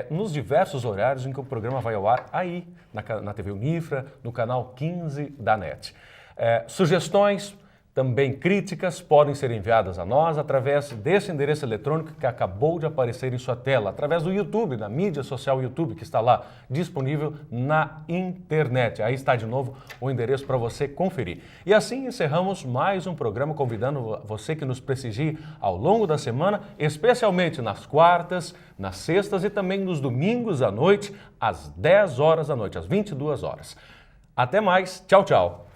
Speaker 1: nos diversos horários em que o programa vai ao ar aí, na TV Unifra, no canal 15 da NET. Sugestões, também críticas, podem ser enviadas a nós através desse endereço eletrônico que acabou de aparecer em sua tela, através do YouTube, da mídia social YouTube, que está lá disponível na internet. Aí está de novo o endereço para você conferir. E assim encerramos mais um programa, convidando você que nos prestigie ao longo da semana, especialmente nas quartas, nas sextas e também nos domingos à noite, às 10 horas da noite, às 22 horas. Até mais, tchau, tchau.